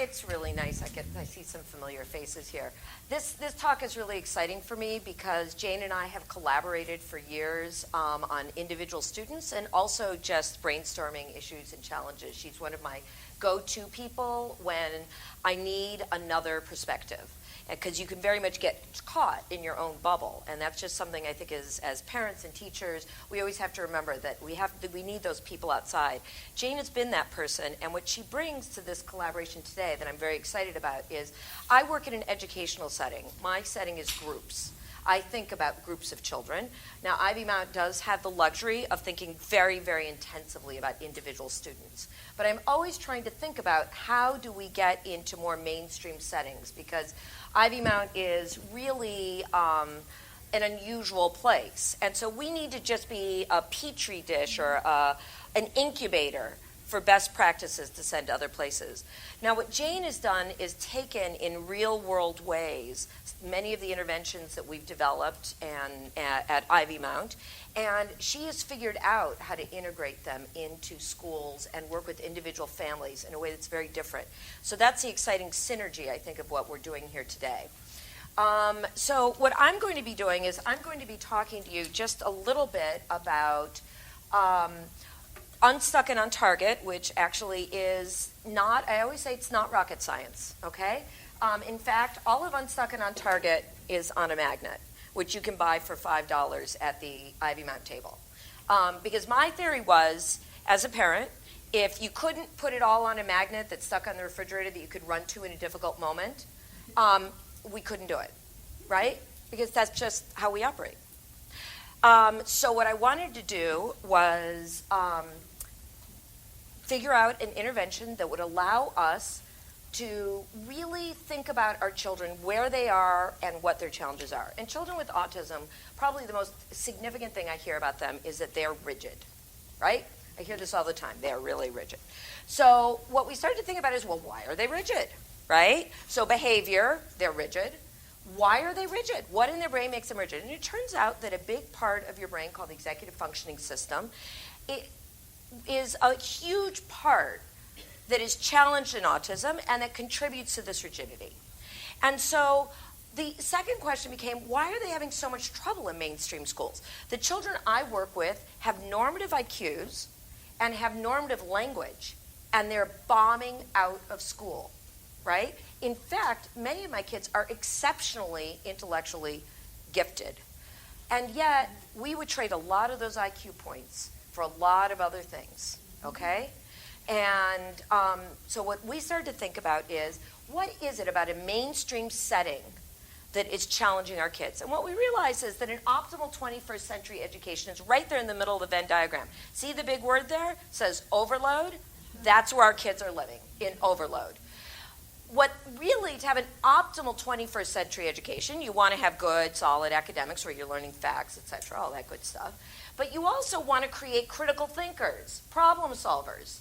It's really nice. I see some familiar faces here. This talk is really exciting for me because Jane and I have collaborated for years on individual students and also just brainstorming issues and challenges. She's one of my go-to people when I need another perspective, because you can very much get caught in your own bubble, and that's just something I think as parents and teachers, we always have to remember that we need those people outside. Jane has been that person, and what she brings to this collaboration today that I'm very excited about is I work in an educational setting. My setting is groups. I think about groups of children. Now, Ivy Mount does have the luxury of thinking very, very intensively about individual students. But I'm always trying to think about how do we get into more mainstream settings, because Ivy Mount is really an unusual place. And so we need to just be a petri dish or an incubator for best practices to send to other places. Now, what Jane has done is taken in real-world ways many of the interventions that we've developed at Ivy Mount, and she has figured out how to integrate them into schools and work with individual families in a way that's very different. So that's the exciting synergy, I think, of what we're doing here today. So what I'm going to be doing is I'm going to be talking to you just a little bit about Unstuck and on Target, which actually is not, I always say it's not rocket science, okay? In fact, all of Unstuck and on Target is on a magnet, which you can buy for $5 at the Ivy Mount table. Because my theory was, as a parent, if you couldn't put it all on a magnet that's stuck on the refrigerator that you could run to in a difficult moment, we couldn't do it, right? Because that's just how we operate. So what I wanted to do was figure out an intervention that would allow us to really think about our children, where they are and what their challenges are. And children with autism, probably the most significant thing I hear about them is that they're rigid, right? I hear this all the time. They're really rigid. So what we started to think about is, well, why are they rigid, right? So behavior, they're rigid. Why are they rigid? What in their brain makes them rigid? And it turns out that a big part of your brain called the executive functioning system, it is a huge part that is challenged in autism and that contributes to this rigidity. And so the second question became, why are they having so much trouble in mainstream schools? The children I work with have normative IQs and have normative language, and they're bombing out of school, right? In fact, many of my kids are exceptionally intellectually gifted. And yet, we would trade a lot of those IQ points for a lot of other things, okay? And so what we started to think about is, what is it about a mainstream setting that is challenging our kids? And what we realize is that an optimal 21st century education is right there in the middle of the Venn diagram. See the big word there? It says overload. That's where our kids are living, in overload. What really, to have an optimal 21st century education, you want to have good, solid academics where you're learning facts, et cetera, all that good stuff. But you also want to create critical thinkers, problem solvers.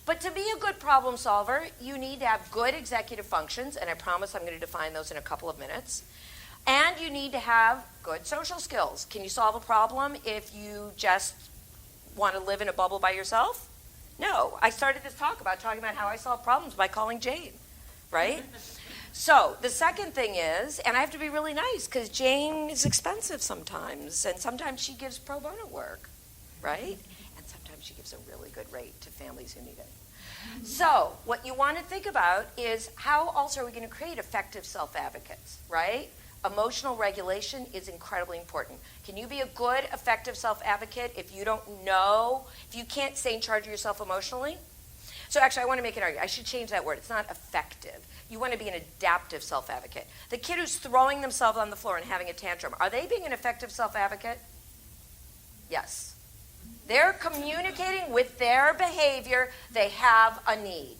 But to be a good problem solver, you need to have good executive functions, and I promise I'm going to define those in a couple of minutes. And you need to have good social skills. Can you solve a problem if you just want to live in a bubble by yourself? No. I started this talk about talking about how I solve problems by calling Jane, right? So the second thing is, and I have to be really nice because Jane is expensive sometimes, and sometimes she gives pro bono work, right? And sometimes she gives a really good rate to families who need it. So what you want to think about is, how also are we going to create effective self-advocates, right? Emotional regulation is incredibly important. Can you be a good, effective self-advocate if you don't know, if you can't stay in charge of yourself emotionally? So actually, I want to make an argument. I should change that word. It's not effective. You want to be an adaptive self-advocate. The kid who's throwing themselves on the floor and having a tantrum, are they being an effective self-advocate? Yes. They're communicating with their behavior. They have a need.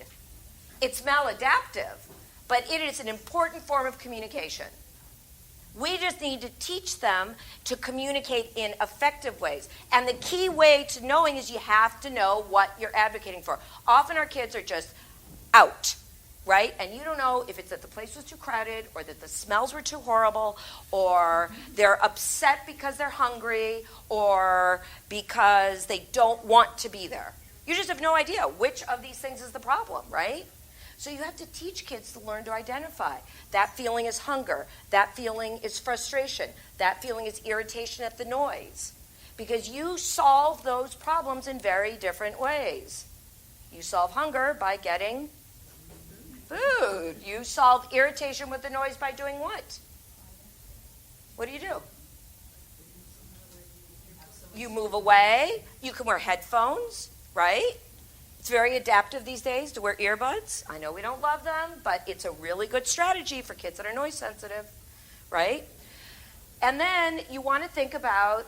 It's maladaptive, but it is an important form of communication. We just need to teach them to communicate in effective ways. And the key way to knowing is you have to know what you're advocating for. Often our kids are just out, right? And you don't know if it's that the place was too crowded, or that the smells were too horrible, or they're upset because they're hungry, or because they don't want to be there. You just have no idea which of these things is the problem, right? So you have to teach kids to learn to identify. That feeling is hunger. That feeling is frustration. That feeling is irritation at the noise. Because you solve those problems in very different ways. You solve hunger by getting food. You solve irritation with the noise by doing what? What do? You move away. You can wear headphones, right? It's very adaptive these days to wear earbuds. I know we don't love them, but it's a really good strategy for kids that are noise sensitive, right? And then you want to think about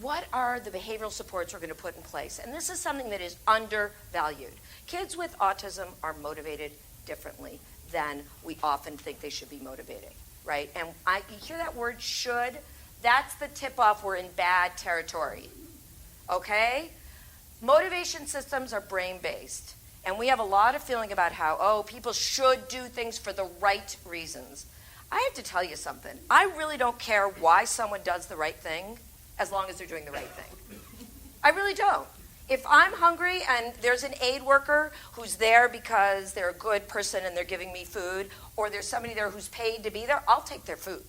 what are the behavioral supports we're going to put in place. And this is something that is undervalued. Kids with autism are motivated differently than we often think they should be motivated, right? And you hear that word should? That's the tip-off. We're in bad territory, okay? Motivation systems are brain-based. And we have a lot of feeling about how, people should do things for the right reasons. I have to tell you something. I really don't care why someone does the right thing as long as they're doing the right thing. I really don't. If I'm hungry and there's an aid worker who's there because they're a good person and they're giving me food, or there's somebody there who's paid to be there, I'll take their food,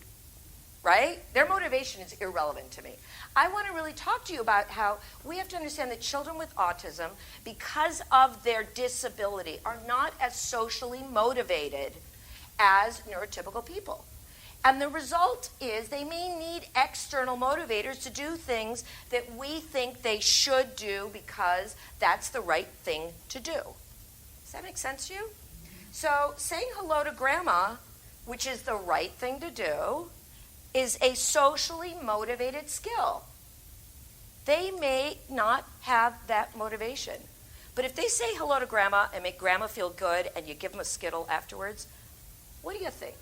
right? Their motivation is irrelevant to me. I want to really talk to you about how we have to understand that children with autism, because of their disability, are not as socially motivated as neurotypical people. And the result is they may need external motivators to do things that we think they should do because that's the right thing to do. Does that make sense to you? So saying hello to grandma, which is the right thing to do, is a socially motivated skill. They may not have that motivation. But if they say hello to grandma and make grandma feel good and you give them a Skittle afterwards, what do you think?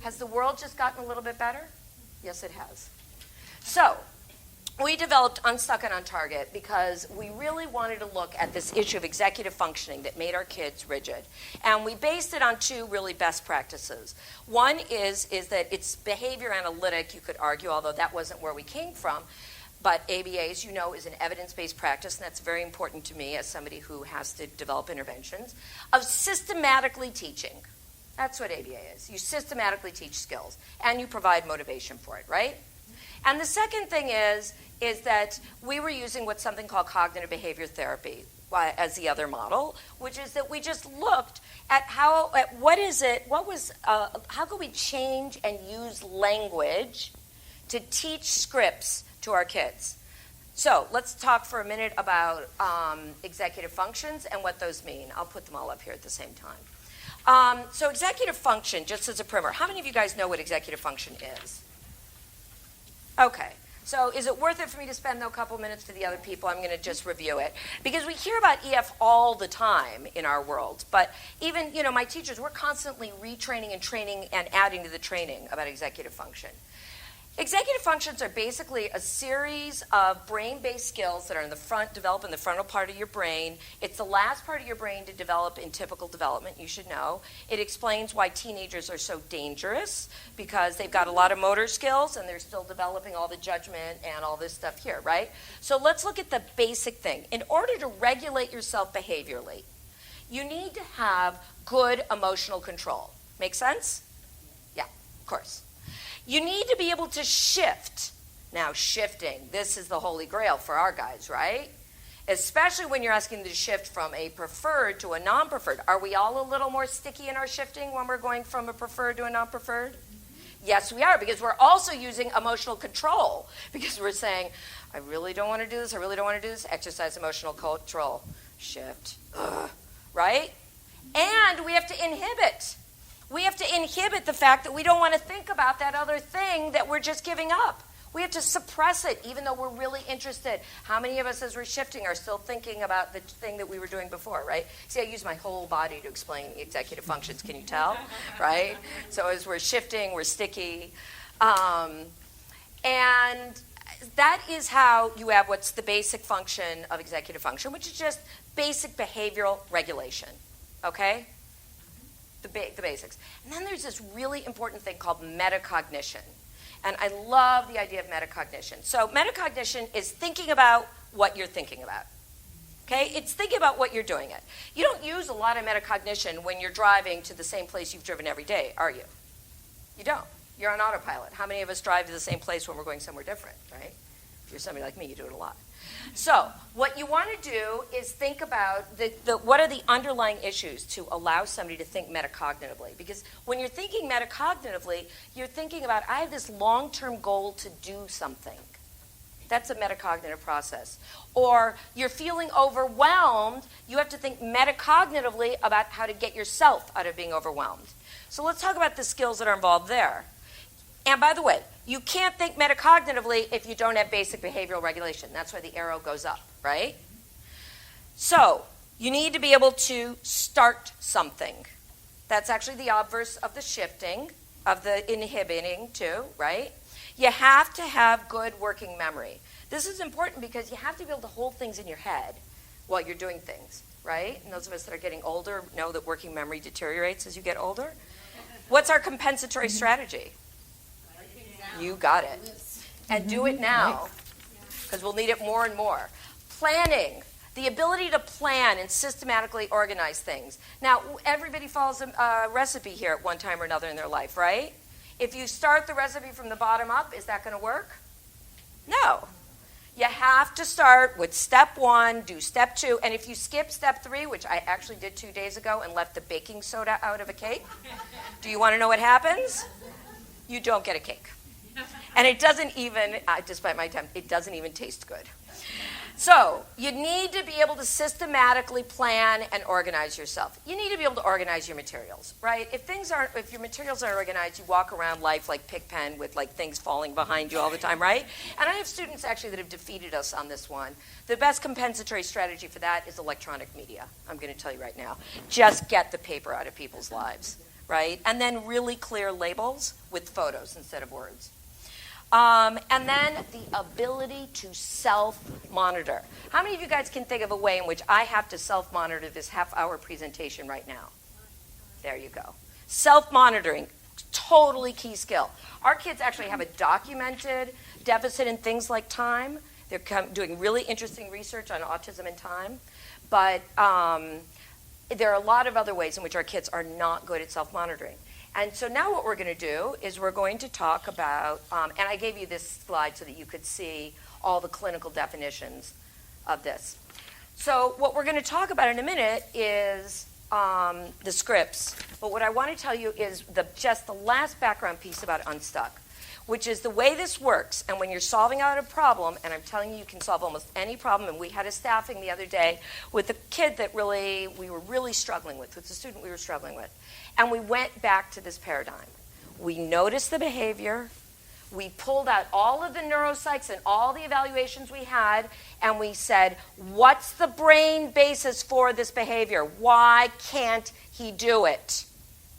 Has the world just gotten a little bit better? Yes, it has. So we developed Unstuck and On Target because we really wanted to look at this issue of executive functioning that made our kids rigid. And we based it on two really best practices. One is that it's behavior analytic, you could argue, although that wasn't where we came from. But ABA, as you know, is an evidence-based practice, and that's very important to me as somebody who has to develop interventions, of systematically teaching. That's what ABA is. You systematically teach skills, and you provide motivation for it, right? And the second thing is that we were using what's something called cognitive behavior therapy as the other model, which is that we just looked at how could we change and use language to teach scripts to our kids. So let's talk for a minute about executive functions and what those mean. I'll put them all up here at the same time. So executive function, just as a primer, how many of you guys know what executive function is? Okay, so is it worth it for me to spend a couple minutes for the other people? I'm going to just review it. Because we hear about EF all the time in our world, but even, my teachers, we're constantly retraining and training and adding to the training about executive function. Executive functions are basically a series of brain-based skills that are develop in the frontal part of your brain. It's the last part of your brain to develop in typical development, you should know. It explains why teenagers are so dangerous, because they've got a lot of motor skills and they're still developing all the judgment and all this stuff here, right? So let's look at the basic thing. In order to regulate yourself behaviorally, you need to have good emotional control. Make sense? Yeah, of course. You need to be able to shift. Now, shifting, this is the holy grail for our guys, right? Especially when you're asking them to shift from a preferred to a non-preferred. Are we all a little more sticky in our shifting when we're going from a preferred to a non-preferred? Yes, we are, because we're also using emotional control. Because we're saying, I really don't want to do this, I really don't want to do this. Exercise emotional control. Shift. Right? And we have to inhibit. We have to inhibit the fact that we don't want to think about that other thing that we're just giving up. We have to suppress it, even though we're really interested. How many of us, as we're shifting, are still thinking about the thing that we were doing before, right? See, I use my whole body to explain executive functions. Can you tell? Right? So as we're shifting, we're sticky. And that is how you have what's the basic function of executive function, which is just basic behavioral regulation, okay? The basics. And then there's this really important thing called metacognition. And I love the idea of metacognition. So metacognition is thinking about what you're thinking about. Okay, it's thinking about what you're doing it. You don't use a lot of metacognition when you're driving to the same place you've driven every day, are you? You don't. You're on autopilot. How many of us drive to the same place when we're going somewhere different, right? If you're somebody like me, you do it a lot. So what you want to do is think about what are the underlying issues to allow somebody to think metacognitively. Because when you're thinking metacognitively, you're thinking about, I have this long-term goal to do something. That's a metacognitive process. Or you're feeling overwhelmed, you have to think metacognitively about how to get yourself out of being overwhelmed. So let's talk about the skills that are involved there. And by the way, you can't think metacognitively if you don't have basic behavioral regulation. That's why the arrow goes up, right? So you need to be able to start something. That's actually the obverse of the shifting, of the inhibiting too, right? You have to have good working memory. This is important because you have to be able to hold things in your head while you're doing things, right? And those of us that are getting older know that working memory deteriorates as you get older. What's our compensatory strategy? You got it. And do it now, because we'll need it more and more. Planning. The ability to plan and systematically organize things. Now, everybody follows a recipe here at one time or another in their life, right? If you start the recipe from the bottom up, is that going to work? No. You have to start with step 1, do step 2, and if you skip step 3, which I actually did 2 days ago and left the baking soda out of a cake, do you want to know what happens? You don't get a cake. And it doesn't even, despite my attempt, it doesn't even taste good. So you need to be able to systematically plan and organize yourself. You need to be able to organize your materials, right? If your materials aren't organized, you walk around life like Pigpen with like things falling behind you all the time, right? And I have students actually that have defeated us on this one. The best compensatory strategy for that is electronic media. I'm going to tell you right now. Just get the paper out of people's lives, right? And then really clear labels with photos instead of words. And then the ability to self-monitor. How many of you guys can think of a way in which I have to self-monitor this half-hour presentation right now? There you go. Self-monitoring, totally key skill. Our kids actually have a documented deficit in things like time. They're doing really interesting research on autism and time. But there are a lot of other ways in which our kids are not good at self-monitoring. And so now what we're going to do is we're going to talk about, and I gave you this slide so that you could see all the clinical definitions of this. So what we're going to talk about in a minute is the scripts. But what I want to tell you is just the last background piece about Unstuck, which is the way this works. And when you're solving out a problem, and I'm telling you, you can solve almost any problem. And we had a staffing the other day with a kid that we were really struggling with a student we were struggling with. And we went back to this paradigm. We noticed the behavior. We pulled out all of the neuropsychs and all the evaluations we had, and we said, what's the brain basis for this behavior? Why can't he do it?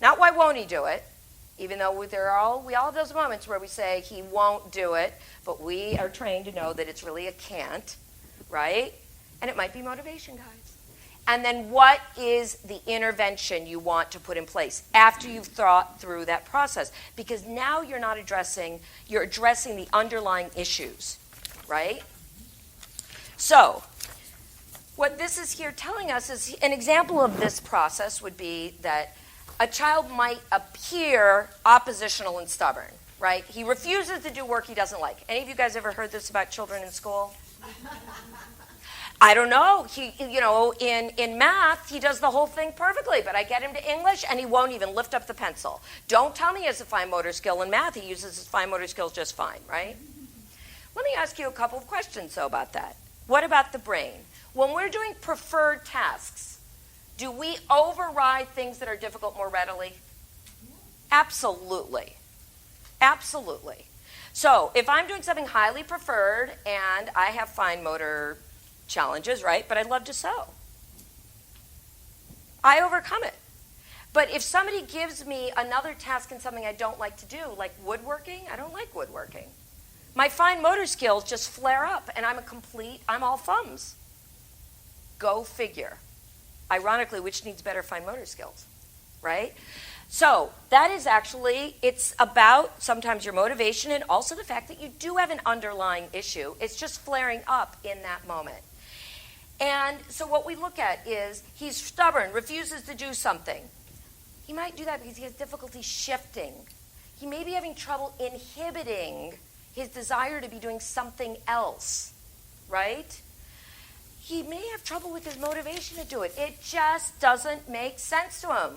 Not why won't he do it, even though we all have those moments where we say he won't do it, but we are trained to know that it's really a can't, right? And it might be motivation, guys. And then what is the intervention you want to put in place after you've thought through that process? Because now you're addressing the underlying issues, right? So what this is here telling us is an example of this process would be that a child might appear oppositional and stubborn, right? He refuses to do work he doesn't like. Any of you guys ever heard this about children in school? I don't know. In math, he does the whole thing perfectly, but I get him to English, and he won't even lift up the pencil. Don't tell me he has a fine motor skill in math. He uses his fine motor skills just fine, right? Let me ask you a couple of questions, though, about that. What about the brain? When we're doing preferred tasks, do we override things that are difficult more readily? Absolutely. Absolutely. So if I'm doing something highly preferred, and I have fine motor challenges, right? But I love to sew. I overcome it. But if somebody gives me another task in something I don't like to do, like woodworking, I don't like woodworking. My fine motor skills just flare up, and I'm all thumbs. Go figure. Ironically, which needs better fine motor skills, right? So that is actually, it's about sometimes your motivation and also the fact that you do have an underlying issue. It's just flaring up in that moment. And so what we look at is he's stubborn, refuses to do something. He might do that because he has difficulty shifting. He may be having trouble inhibiting his desire to be doing something else, right? He may have trouble with his motivation to do it. It just doesn't make sense to him.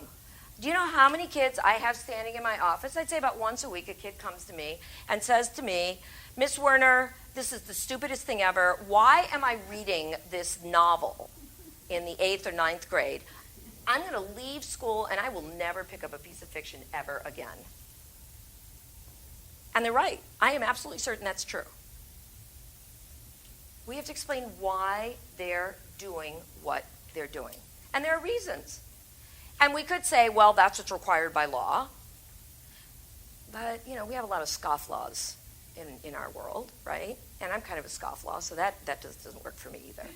Do you know how many kids I have standing in my office? I'd say about once a week a kid comes to me and says to me, Miss Werner, this is the stupidest thing ever. Why am I reading this novel in the 8th or 9th grade? I'm going to leave school and I will never pick up a piece of fiction ever again. And they're right. I am absolutely certain that's true. We have to explain why they're doing what they're doing. And there are reasons. And we could say, well, that's what's required by law. But, you know, we have a lot of scofflaws in our world, right? And I'm kind of a scofflaw, so that just doesn't work for me either.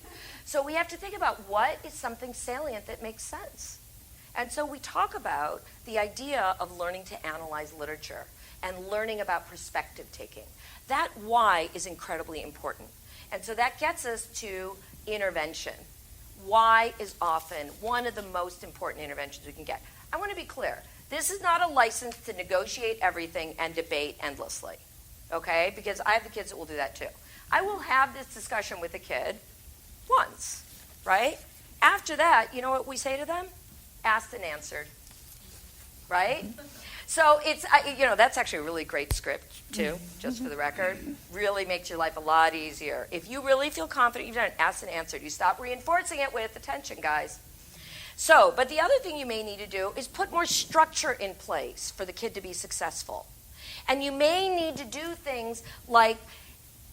So we have to think about what is something salient that makes sense. And so we talk about the idea of learning to analyze literature and learning about perspective taking. That why is incredibly important. And so that gets us to intervention. Why is often one of the most important interventions we can get. I want to be clear. This is not a license to negotiate everything and debate endlessly, okay? Because I have the kids that will do that too. I will have this discussion with a kid once, right? After that, you know what we say to them? Asked and answered, right? So it's, you know, that's actually a really great script too, just for the record. Really makes your life a lot easier. If you really feel confident you've done it, asked and answered. You stop reinforcing it with attention, guys. So, but the other thing you may need to do is put more structure in place for the kid to be successful. And you may need to do things like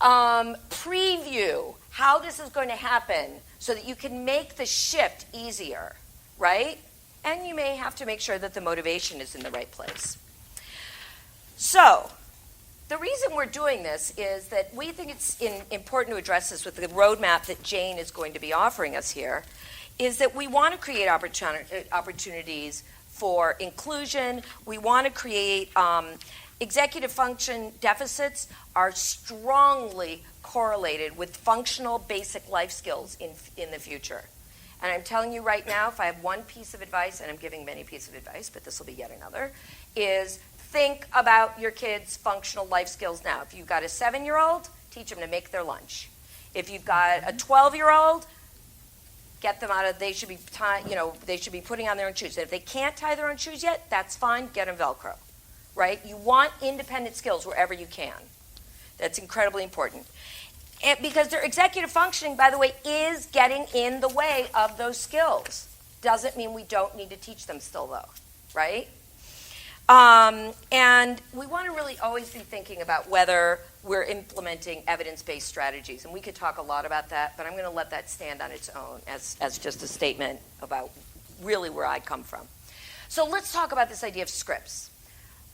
preview how this is going to happen so that you can make the shift easier, right? And you may have to make sure that the motivation is in the right place. So, the reason we're doing this is that we think it's important to address this with the roadmap that Jane is going to be offering us here, is that we want to create opportunities for inclusion. We want to create executive function deficits are strongly correlated with functional basic life skills in the future. And I'm telling you right now, if I have one piece of advice, and I'm giving many pieces of advice, but this will be yet another, is think about your kids' functional life skills now. If you've got a 7-year-old, teach them to make their lunch. If you've got a 12-year-old, get them out of, they should be they should be putting on their own shoes. And if they can't tie their own shoes yet, that's fine, get them Velcro, right? You want independent skills wherever you can. That's incredibly important. And because their executive functioning, by the way, is getting in the way of those skills. Doesn't mean we don't need to teach them still, though, right? And we want to really always be thinking about whether we're implementing evidence-based strategies. And we could talk a lot about that, but I'm going to let that stand on its own as just a statement about really where I come from. So let's talk about this idea of scripts.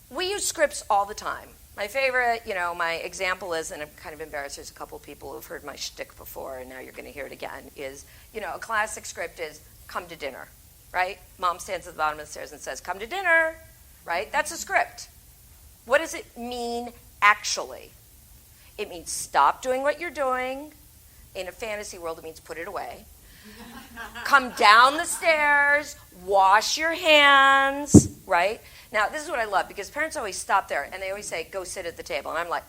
We use scripts all the time. My favorite, my example is, and I'm kind of embarrassed, there's a couple people who've heard my shtick before, and now you're going to hear it again, is, a classic script is, come to dinner, right? Mom stands at the bottom of the stairs and says, come to dinner, right? That's a script. What does it mean actually? It means stop doing what you're doing. In a fantasy world, it means put it away. Come down the stairs, wash your hands, right? Now, this is what I love, because parents always stop there, and they always say, go sit at the table. And I'm like,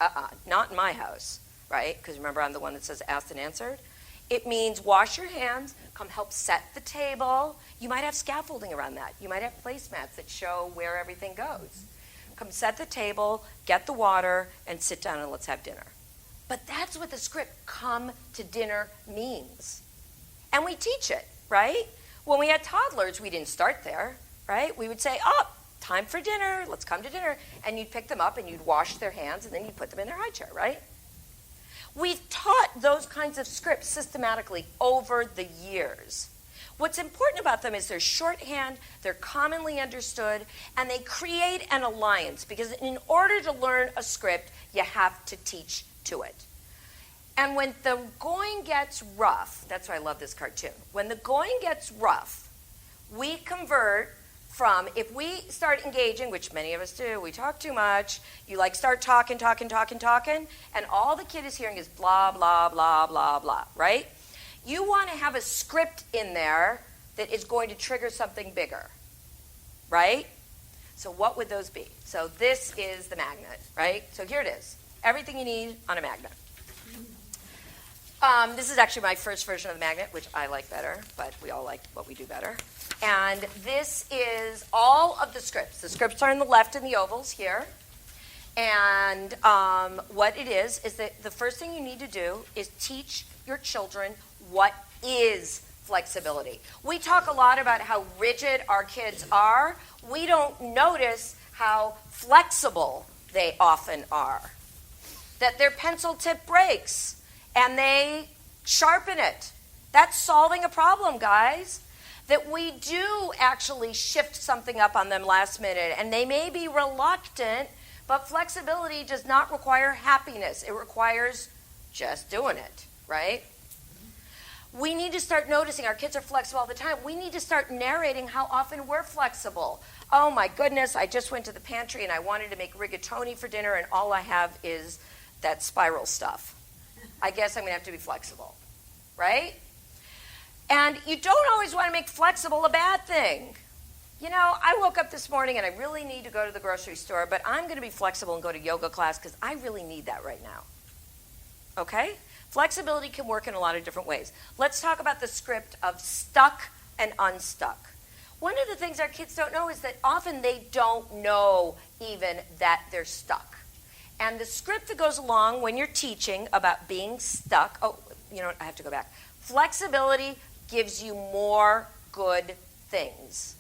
not in my house, right? Because remember, I'm the one that says asked and answered. It means wash your hands, come help set the table. You might have scaffolding around that. You might have placemats that show where everything goes. Come set the table, get the water, and sit down and let's have dinner. But that's what the script, come to dinner, means. And we teach it, right? When we had toddlers, we didn't start there, right? We would say, time for dinner, let's come to dinner. And you'd pick them up and you'd wash their hands and then you'd put them in their high chair, right? We've taught those kinds of scripts systematically over the years. What's important about them is they're shorthand, they're commonly understood, and they create an alliance, because in order to learn a script, you have to teach to it. And when the going gets rough, that's why I love this cartoon. When the going gets rough, we convert from, if we start engaging, which many of us do, we talk too much, you start talking, and all the kid is hearing is blah, blah, blah, blah, blah, right? You want to have a script in there that is going to trigger something bigger, right? So what would those be? So this is the magnet, right? So here it is. Everything you need on a magnet. This is actually my first version of the magnet, which I like better, but we all like what we do better. And this is all of the scripts. The scripts are on the left in the ovals here. And what it is that the first thing you need to do is teach your children what is flexibility. We talk a lot about how rigid our kids are. We don't notice how flexible they often are. That their pencil tip breaks and they sharpen it. That's solving a problem, guys. That we do actually shift something up on them last minute, and they may be reluctant, but flexibility does not require happiness. It requires just doing it, right? We need to start noticing our kids are flexible all the time. We need to start narrating how often we're flexible. Oh my goodness, I just went to the pantry and I wanted to make rigatoni for dinner, and all I have is that spiral stuff. I guess I'm going to have to be flexible, right? And you don't always want to make flexible a bad thing. You know, I woke up this morning and I really need to go to the grocery store, but I'm going to be flexible and go to yoga class because I really need that right now. Okay? Flexibility can work in a lot of different ways. Let's talk about the script of stuck and unstuck. One of the things our kids don't know is that often they don't know even that they're stuck. And the script that goes along when you're teaching about being stuck, oh, you know what, I have to go back. Flexibility gives you more good things.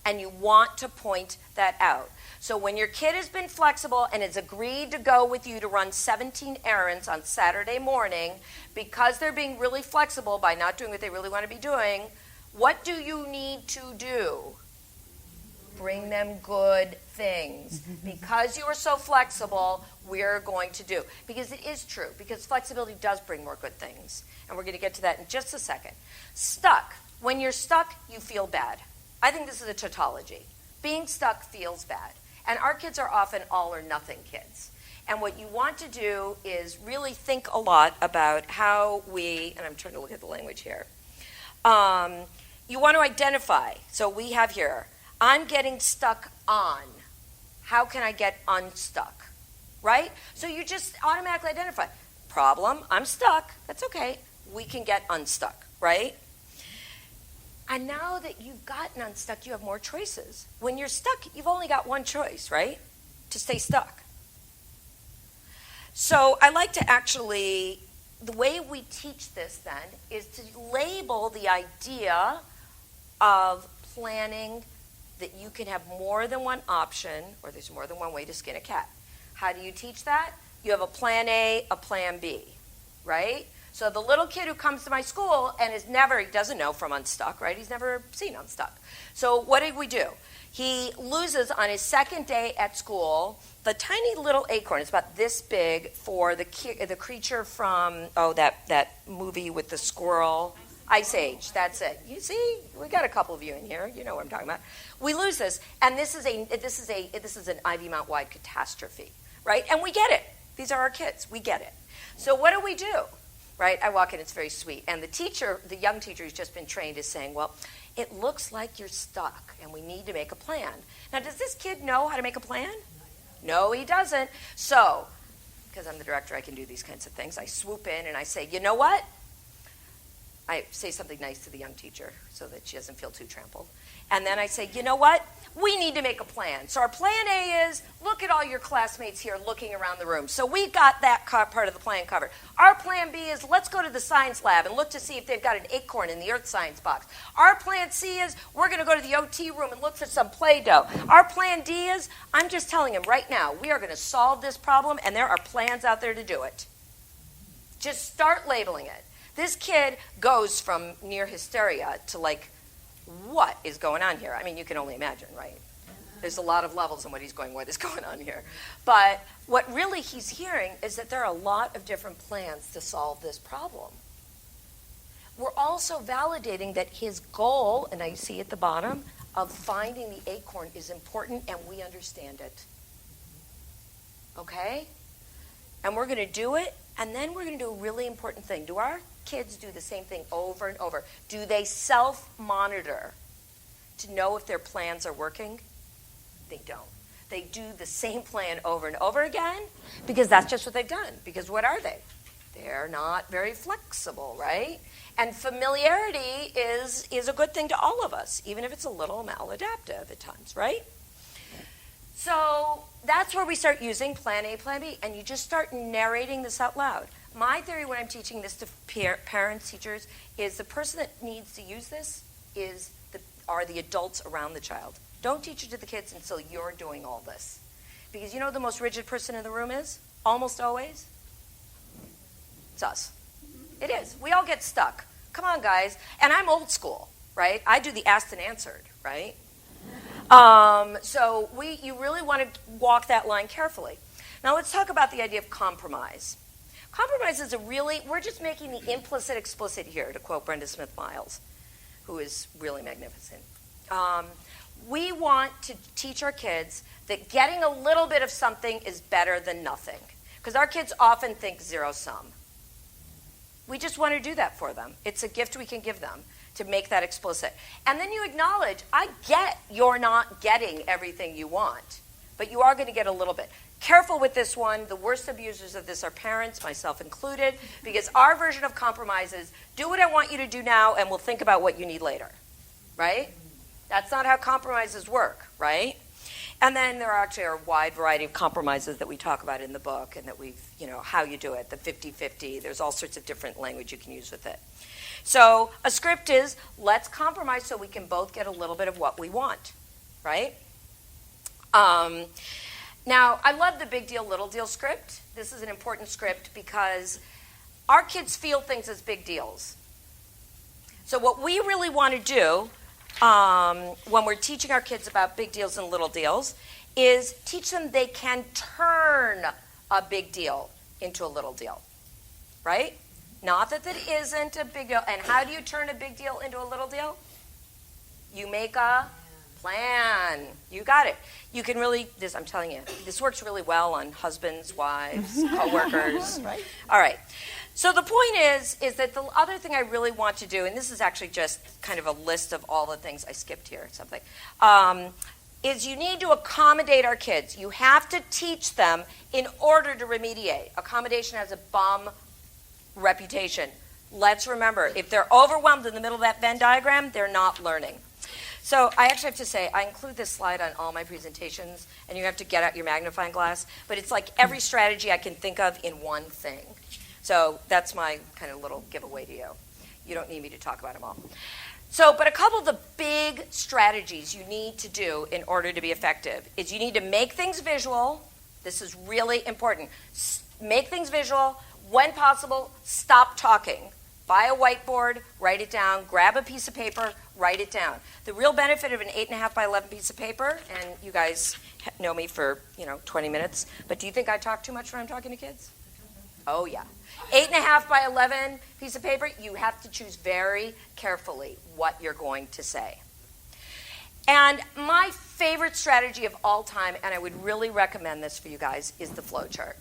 And you want to point that out. So when your kid has been flexible and has agreed to go with you to run 17 errands on Saturday morning, because they're being really flexible by not doing what they really want to be doing, what do you need to do? Bring them good things. Because you are so flexible, we're going to do. Because it is true. Because flexibility does bring more good things. And we're going to get to that in just a second. Stuck. When you're stuck, you feel bad. I think this is a tautology. Being stuck feels bad. And our kids are often all or nothing kids. And what you want to do is really think a lot about how we, and I'm trying to look at the language here. You want to identify. So we have here, I'm getting stuck on. How can I get unstuck? Right? So you just automatically identify. Problem, I'm stuck. That's okay. We can get unstuck, right? And now that you've gotten unstuck, you have more choices. When you're stuck, you've only got one choice, right? To stay stuck. So I like to actually, the way we teach this then is to label the idea of planning that you can have more than one option, or there's more than one way to skin a cat. How do you teach that? You have a plan A, a plan B, right? So the little kid who comes to my school and he doesn't know from unstuck, right? He's never seen unstuck. So what did we do? He loses on his second day at school the tiny little acorn. It's about this big for the creature from, that movie with the squirrel. Ice Age, that's it. You see, we got a couple of you in here. You know what I'm talking about. We lose this, and this is an Ivy Mount wide catastrophe, right? And we get it. These are our kids. We get it. So what do? Right? I walk in, it's very sweet. And the young teacher who's just been trained is saying, well, it looks like you're stuck and we need to make a plan. Now, does this kid know how to make a plan? No, he doesn't. So, because I'm the director, I can do these kinds of things. I swoop in and I say, you know what? I say something nice to the young teacher so that she doesn't feel too trampled. And then I say, you know what? We need to make a plan. So our plan A is, look at all your classmates here looking around the room. So we got that part of the plan covered. Our plan B is, let's go to the science lab and look to see if they've got an acorn in the earth science box. Our plan C is, we're going to go to the OT room and look for some Play-Doh. Our plan D is, I'm just telling him right now, we are going to solve this problem, and there are plans out there to do it. Just start labeling it. This kid goes from near hysteria to like, what is going on here? I mean, you can only imagine, right? There's a lot of levels in what he's going, what is going on here? But what really he's hearing is that there are a lot of different plans to solve this problem. We're also validating that his goal, and I see at the bottom, of finding the acorn is important, and we understand it. Okay? And we're going to do it, and then we're going to do a really important thing. Do our kids do the same thing over and over. Do they self-monitor to know if their plans are working? They don't. They do the same plan over and over again because that's just what they've done. Because what are they? They're not very flexible, right? And familiarity is a good thing to all of us, even if it's a little maladaptive at times, right? So that's where we start using plan A, plan B, and you just start narrating this out loud. My theory when I'm teaching this to parents, teachers, is the person that needs to use this are the adults around the child. Don't teach it to the kids until you're doing all this. Because you know who the most rigid person in the room is? Almost always? It's us. It is. We all get stuck. Come on, guys. And I'm old school, right? I do the asked and answered, right? So you really want to walk that line carefully. Now let's talk about the idea of compromise. Compromise is we're just making the implicit explicit here, to quote Brenda Smith-Miles, who is really magnificent. We want to teach our kids that getting a little bit of something is better than nothing. Because our kids often think zero sum. We just want to do that for them. It's a gift we can give them to make that explicit. And then you acknowledge, I get you're not getting everything you want, but you are going to get a little bit. Careful with this one. The worst abusers of this are parents, myself included, because our version of compromise is, do what I want you to do now, and we'll think about what you need later, right? That's not how compromises work, right? And then there actually are a wide variety of compromises that we talk about in the book and that how you do it, the 50-50. There's all sorts of different language you can use with it. So a script is, let's compromise so we can both get a little bit of what we want, right? Now, I love the big deal, little deal script. This is an important script because our kids feel things as big deals. So what we really want to do when we're teaching our kids about big deals and little deals is teach them they can turn a big deal into a little deal, right? Not that it isn't a big deal. And how do you turn a big deal into a little deal? You make a plan. You got it. You can I'm telling you, this works really well on husbands, wives, co-workers. Right. All right. So the point is that the other thing I really want to do, and this is actually just kind of a list of all the things I skipped here, is you need to accommodate our kids. You have to teach them in order to remediate. Accommodation has a bum reputation. Let's remember, if they're overwhelmed in the middle of that Venn diagram, they're not learning. So I actually have to say, I include this slide on all my presentations, and you have to get out your magnifying glass, but it's like every strategy I can think of in one thing. So that's my kind of little giveaway to you. You don't need me to talk about them all. So, but a couple of the big strategies you need to do in order to be effective is you need to make things visual. This is really important. Make things visual. When possible, stop talking. Buy a whiteboard, write it down, grab a piece of paper, write it down. The real benefit of an 8.5 by 11 piece of paper, and you guys know me for 20 minutes, but do you think I talk too much when I'm talking to kids? Oh yeah. 8.5 by 11 piece of paper, you have to choose very carefully what you're going to say. And my favorite strategy of all time, and I would really recommend this for you guys, is the flow chart.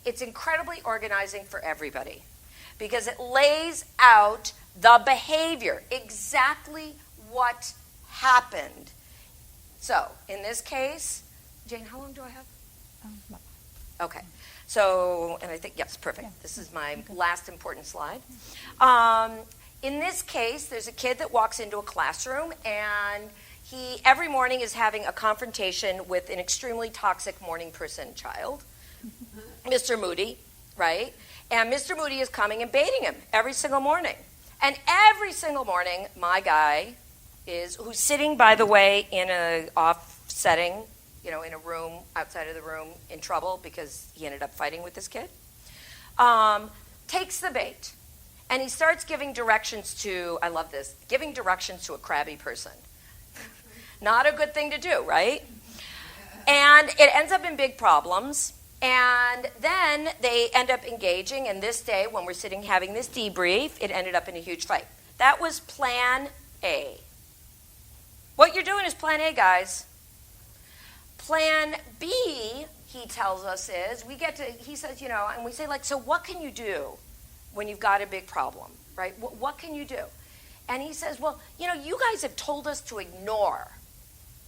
It's incredibly organizing for everybody because it lays out the behavior, exactly what happened. So, in this case, Jane, how long do I have? Okay. So, and I think, yes, perfect. This is my last important slide. In this case, there's a kid that walks into a classroom and he every morning is having a confrontation with an extremely toxic morning person child, Mr. Moody, right? And Mr. Moody is coming and baiting him every single morning. And every single morning, my guy who's sitting, by the way, in a off setting, in a room, outside of the room, in trouble because he ended up fighting with this kid, takes the bait. And he starts giving directions to, I love this, giving directions to a crabby person. Not a good thing to do, right? And it ends up in big problems. And then they end up engaging. And this day, when we're sitting having this debrief, it ended up in a huge fight. That was plan A. What you're doing is plan A, guys. Plan B, he tells us, is he says, and we say, so what can you do when you've got a big problem? right? What can you do? And he says, well, you guys have told us to ignore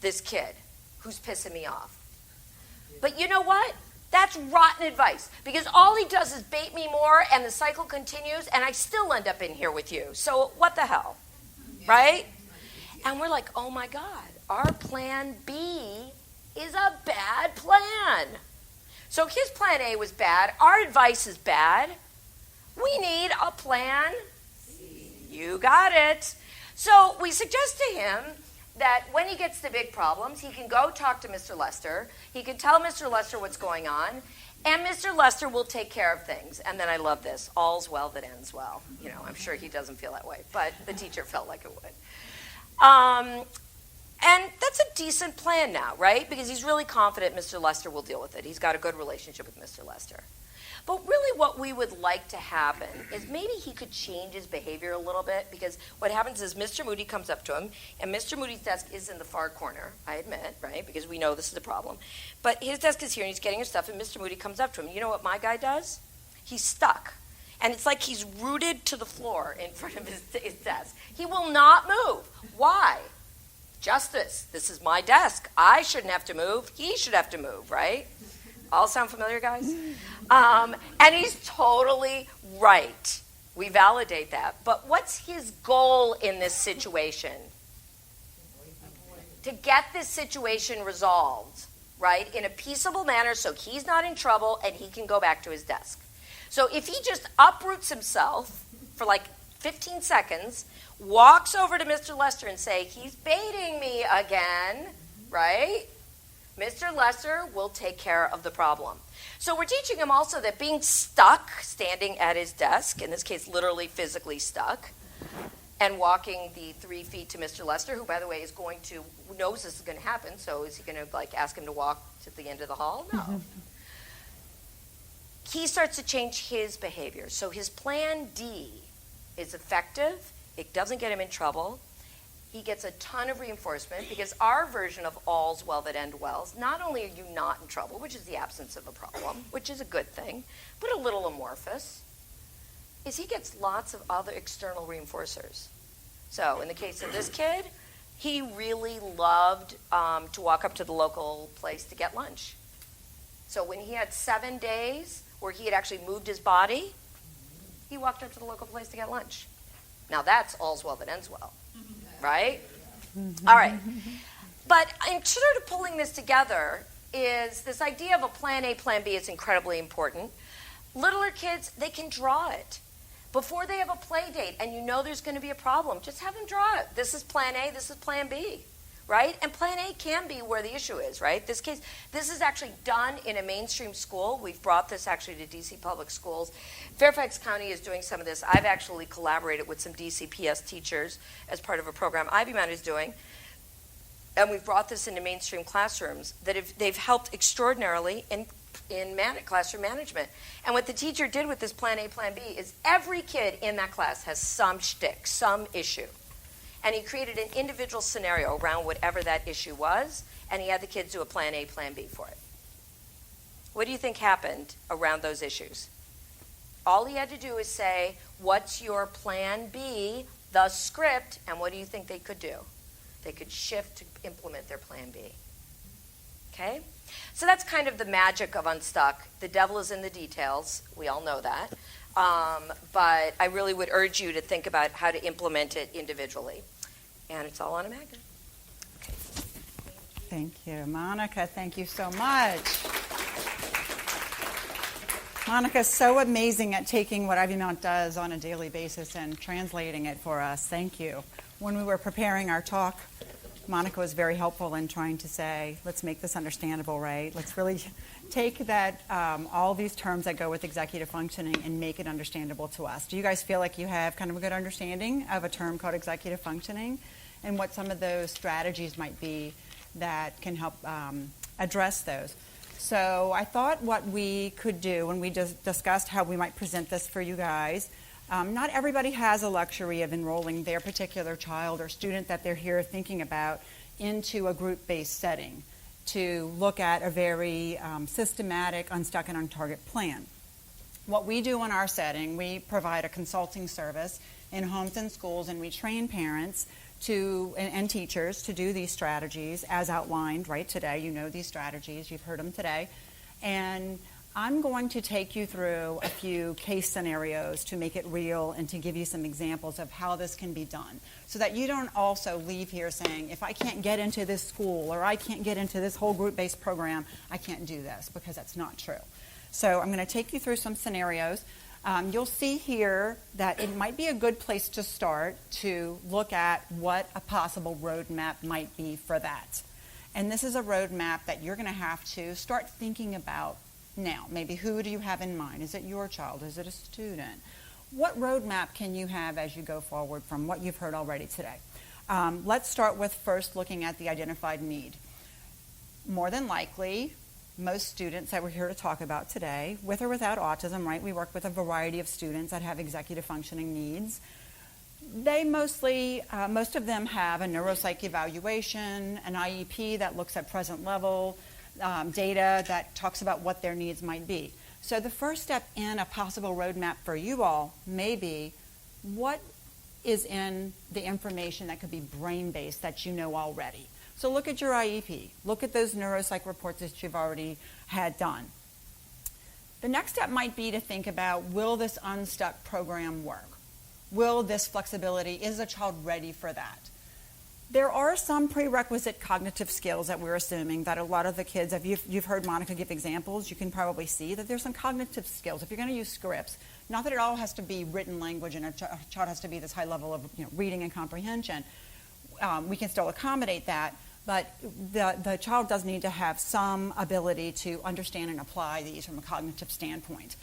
this kid who's pissing me off. But you know what? That's rotten advice, because all he does is bait me more, and the cycle continues, and I still end up in here with you. So what the hell, right? And we're like, oh my God, our plan B is a bad plan. So his plan A was bad. Our advice is bad. We need a plan C. You got it. So we suggest to him that when he gets the big problems, he can go talk to Mr. Lester. He can tell Mr. Lester what's going on, and Mr. Lester will take care of things. And then I love this, all's well that ends well. I'm sure he doesn't feel that way, but the teacher felt like it would. And that's a decent plan now, right? Because he's really confident Mr. Lester will deal with it. He's got a good relationship with Mr. Lester. But really what we would like to happen is maybe he could change his behavior a little bit, because what happens is Mr. Moody comes up to him, and Mr. Moody's desk is in the far corner, I admit, right? Because we know this is a problem. But his desk is here, and he's getting his stuff, and Mr. Moody comes up to him. You know what my guy does? He's stuck. And it's like he's rooted to the floor in front of his desk. He will not move. Why? Justice. This is my desk. I shouldn't have to move. He should have to move, right? All sound familiar, guys? And he's totally right. We validate that. But what's his goal in this situation? To get this situation resolved, right, in a peaceable manner so he's not in trouble and he can go back to his desk. So if he just uproots himself for like 15 seconds, walks over to Mr. Lester and say, he's baiting me again, right? Mr. Lester will take care of the problem. So we're teaching him also that being stuck, standing at his desk, in this case literally physically stuck, and walking the 3 feet to Mr. Lester, who, by the way, knows this is going to happen, so is he going to ask him to walk to the end of the hall? No. He starts to change his behavior. So his plan D is effective. It doesn't get him in trouble. He gets a ton of reinforcement, because our version of all's well that end wells, not only are you not in trouble, which is the absence of a problem, which is a good thing, but a little amorphous, is he gets lots of other external reinforcers. So in the case of this kid, he really loved to walk up to the local place to get lunch. So when he had 7 days where he had actually moved his body, he walked up to the local place to get lunch. Now that's all's well that ends well. Right? All right. But in sort of pulling this together is this idea of a plan A, plan B is incredibly important. Littler kids, they can draw it. Before they have a play date and you know there's going to be a problem, just have them draw it. This is plan A, this is plan B, right? And plan A can be where the issue is, right? This is actually done in a mainstream school. We've brought this actually to DC public schools. Fairfax County is doing some of this. I've actually collaborated with some DCPS teachers as part of a program Ivymount is doing. And we've brought this into mainstream classrooms they've helped extraordinarily in classroom management. And what the teacher did with this plan A, plan B is every kid in that class has some shtick, some issue. And he created an individual scenario around whatever that issue was, and he had the kids do a plan A, plan B for it. What do you think happened around those issues? All he had to do is say, what's your plan B, the script, and what do you think they could do? They could shift to implement their plan B. Okay? So that's kind of the magic of Unstuck. The devil is in the details. We all know that. But I really would urge you to think about how to implement it individually. And it's all on a magnet. Okay. Thank you. Monica, thank you so much. Monica's so amazing at taking what Ivymount does on a daily basis and translating it for us. Thank you. When we were preparing our talk, Monica was very helpful in trying to say, let's make this understandable, right? Let's really take that, all these terms that go with executive functioning and make it understandable to us. Do you guys feel like you have kind of a good understanding of a term called executive functioning and what some of those strategies might be that can help address those? So I thought what we could do when we discussed how we might present this for you guys, not everybody has a luxury of enrolling their particular child or student that they're here thinking about into a group-based setting to look at a very systematic, unstuck and on target plan. What we do in our setting, we provide a consulting service in homes and schools, and we train parents and teachers to do these strategies as outlined right today. You know these strategies, you've heard them today. And I'm going to take you through a few case scenarios to make it real and to give you some examples of how this can be done, so that you don't also leave here saying, if I can't get into this school or I can't get into this whole group-based program, I can't do this, because that's not true. So I'm going to take you through some scenarios. You'll see here that it might be a good place to start to look at what a possible roadmap might be for that. And this is a roadmap that you're going to have to start thinking about now. Maybe who do you have in mind? Is it your child? Is it a student? What roadmap can you have as you go forward from what you've heard already today? Let's start with first looking at the identified need. More than likely, most students that we're here to talk about today, with or without autism, right? We work with a variety of students that have executive functioning needs. They most of them have a neuropsych evaluation, an IEP that looks at present level data that talks about what their needs might be. So the first step in a possible roadmap for you all may be, what is in the information that could be brain-based that you know already? So look at your IEP. Look at those neuropsych reports that you've already had done. The next step might be to think about, will this unstuck program work? Will this flexibility, is the child ready for that? There are some prerequisite cognitive skills that we're assuming that a lot of the kids, if you've heard Monica give examples, you can probably see that there's some cognitive skills. If you're going to use scripts, not that it all has to be written language and a child has to be this high level of reading and comprehension. We can still accommodate that, but the child does need to have some ability to understand and apply these from a cognitive standpoint.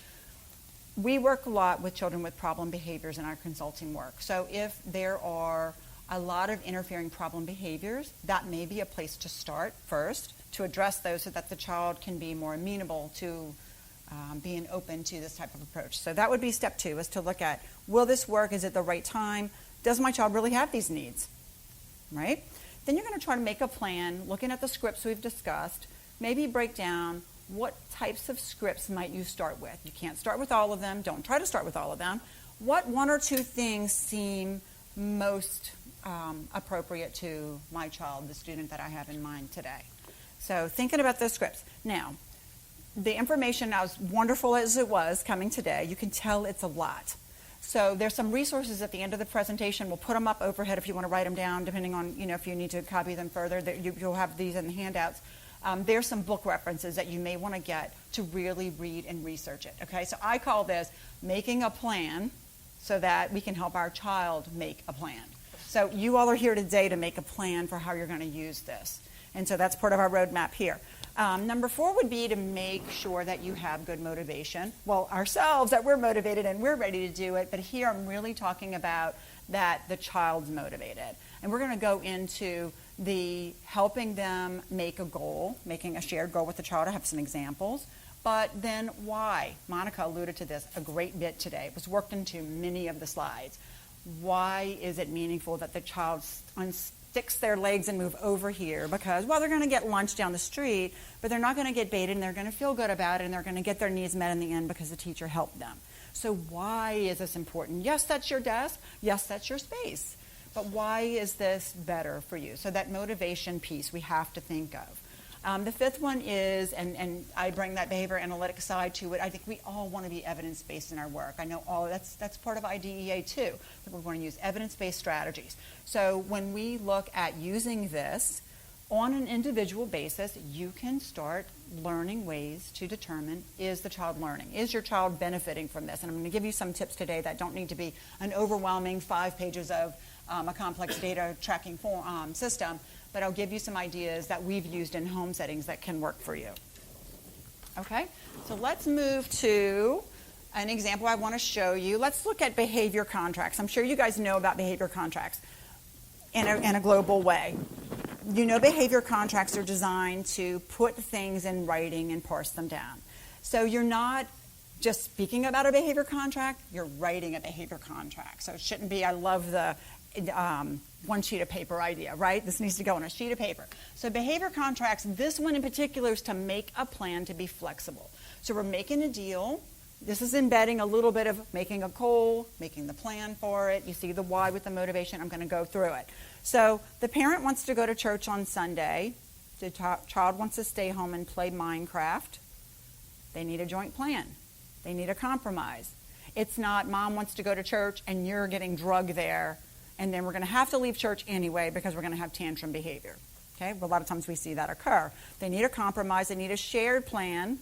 We work a lot with children with problem behaviors in our consulting work. So if there are a lot of interfering problem behaviors, that may be a place to start first to address those so that the child can be more amenable to being open to this type of approach. So that would be step 2, is to look at, will this work? Is it the right time? Does my child really have these needs? Right? Then you're going to try to make a plan, looking at the scripts we've discussed, maybe break down what types of scripts might you start with. You can't start with all of them. Don't try to start with all of them. What 1 or 2 things seem most appropriate to my child, the student that I have in mind today? So thinking about those scripts. Now, the information, as wonderful as it was coming today, you can tell it's a lot. So there's some resources at the end of the presentation. We'll put them up overhead if you want to write them down, depending on, if you need to copy them further. You'll have these in the handouts. There's some book references that you may want to get to really read and research it. Okay, so I call this making a plan so that we can help our child make a plan. So you all are here today to make a plan for how you're going to use this. And so that's part of our roadmap here. Number 4 would be to make sure that you have good motivation. Well, ourselves, that we're motivated and we're ready to do it, but here I'm really talking about that the child's motivated. And we're going to go into the helping them make a goal, making a shared goal with the child. I have some examples. But then why? Monica alluded to this a great bit today. It was worked into many of the slides. Why is it meaningful that the child sticks their legs and move over here? Because, well, they're going to get lunch down the street, but they're not going to get baited, and they're going to feel good about it, and they're going to get their needs met in the end because the teacher helped them. So why is this important? Yes, that's your desk. Yes, that's your space. But why is this better for you? So that motivation piece we have to think of. The 5th one is, and I bring that behavior analytic side to it, I think we all want to be evidence-based in our work. I know that's part of IDEA too. We want to use evidence-based strategies. So when we look at using this on an individual basis, you can start learning ways to determine, is the child learning? Is your child benefiting from this? And I'm going to give you some tips today that don't need to be an overwhelming 5 pages of a complex data tracking system, but I'll give you some ideas that we've used in home settings that can work for you. Okay, so let's move to an example I want to show you. Let's look at behavior contracts. I'm sure you guys know about behavior contracts in a global way. You know, behavior contracts are designed to put things in writing and parse them down. So you're not just speaking about a behavior contract, you're writing a behavior contract. So it shouldn't be, I love the one sheet of paper idea, right? This needs to go on a sheet of paper. So behavior contracts, this one in particular is to make a plan to be flexible. So we're making a deal This is embedding a little bit of making a goal, making the plan for it. You see the why with the motivation. I'm going to go through it. So the parent wants to go to church on Sunday. The child wants to stay home and play Minecraft. They need a joint plan. They need a compromise. It's not mom wants to go to church and you're getting drugged there, and then we're going to have to leave church anyway because we're going to have tantrum behavior. Okay? Well, a lot of times we see that occur. They need a compromise. They need a shared plan.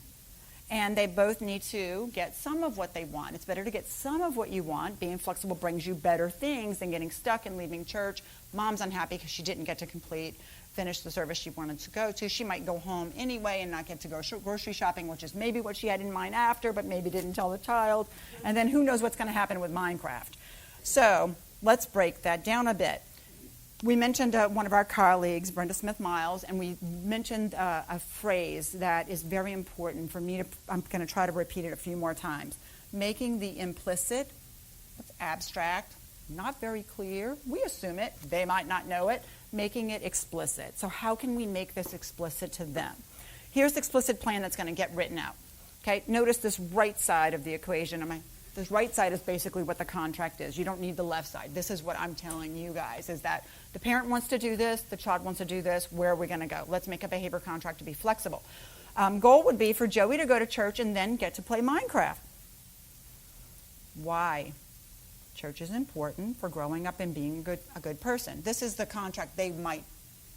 And they both need to get some of what they want. It's better to get some of what you want. Being flexible brings you better things than getting stuck and leaving church. Mom's unhappy because she didn't get to finish the service she wanted to go to. She might go home anyway and not get to go grocery shopping, which is maybe what she had in mind after, but maybe didn't tell the child. And then who knows what's going to happen with Minecraft. So let's break that down a bit. We mentioned one of our colleagues, Brenda Smith-Miles, and we mentioned a phrase that is very important for me. I'm going to try to repeat it a few more times. Making the implicit, that's abstract, not very clear. We assume it. They might not know it. Making it explicit. So how can we make this explicit to them? Here's the explicit plan that's going to get written out. Okay, notice this right side of the equation. This right side is basically what the contract is. You don't need the left side. This is what I'm telling you guys, is that the parent wants to do this, the child wants to do this, where are we going to go? Let's make a behavior contract to be flexible. Goal would be for Joey to go to church and then get to play Minecraft. Why? Church is important for growing up and being a good person. This is the contract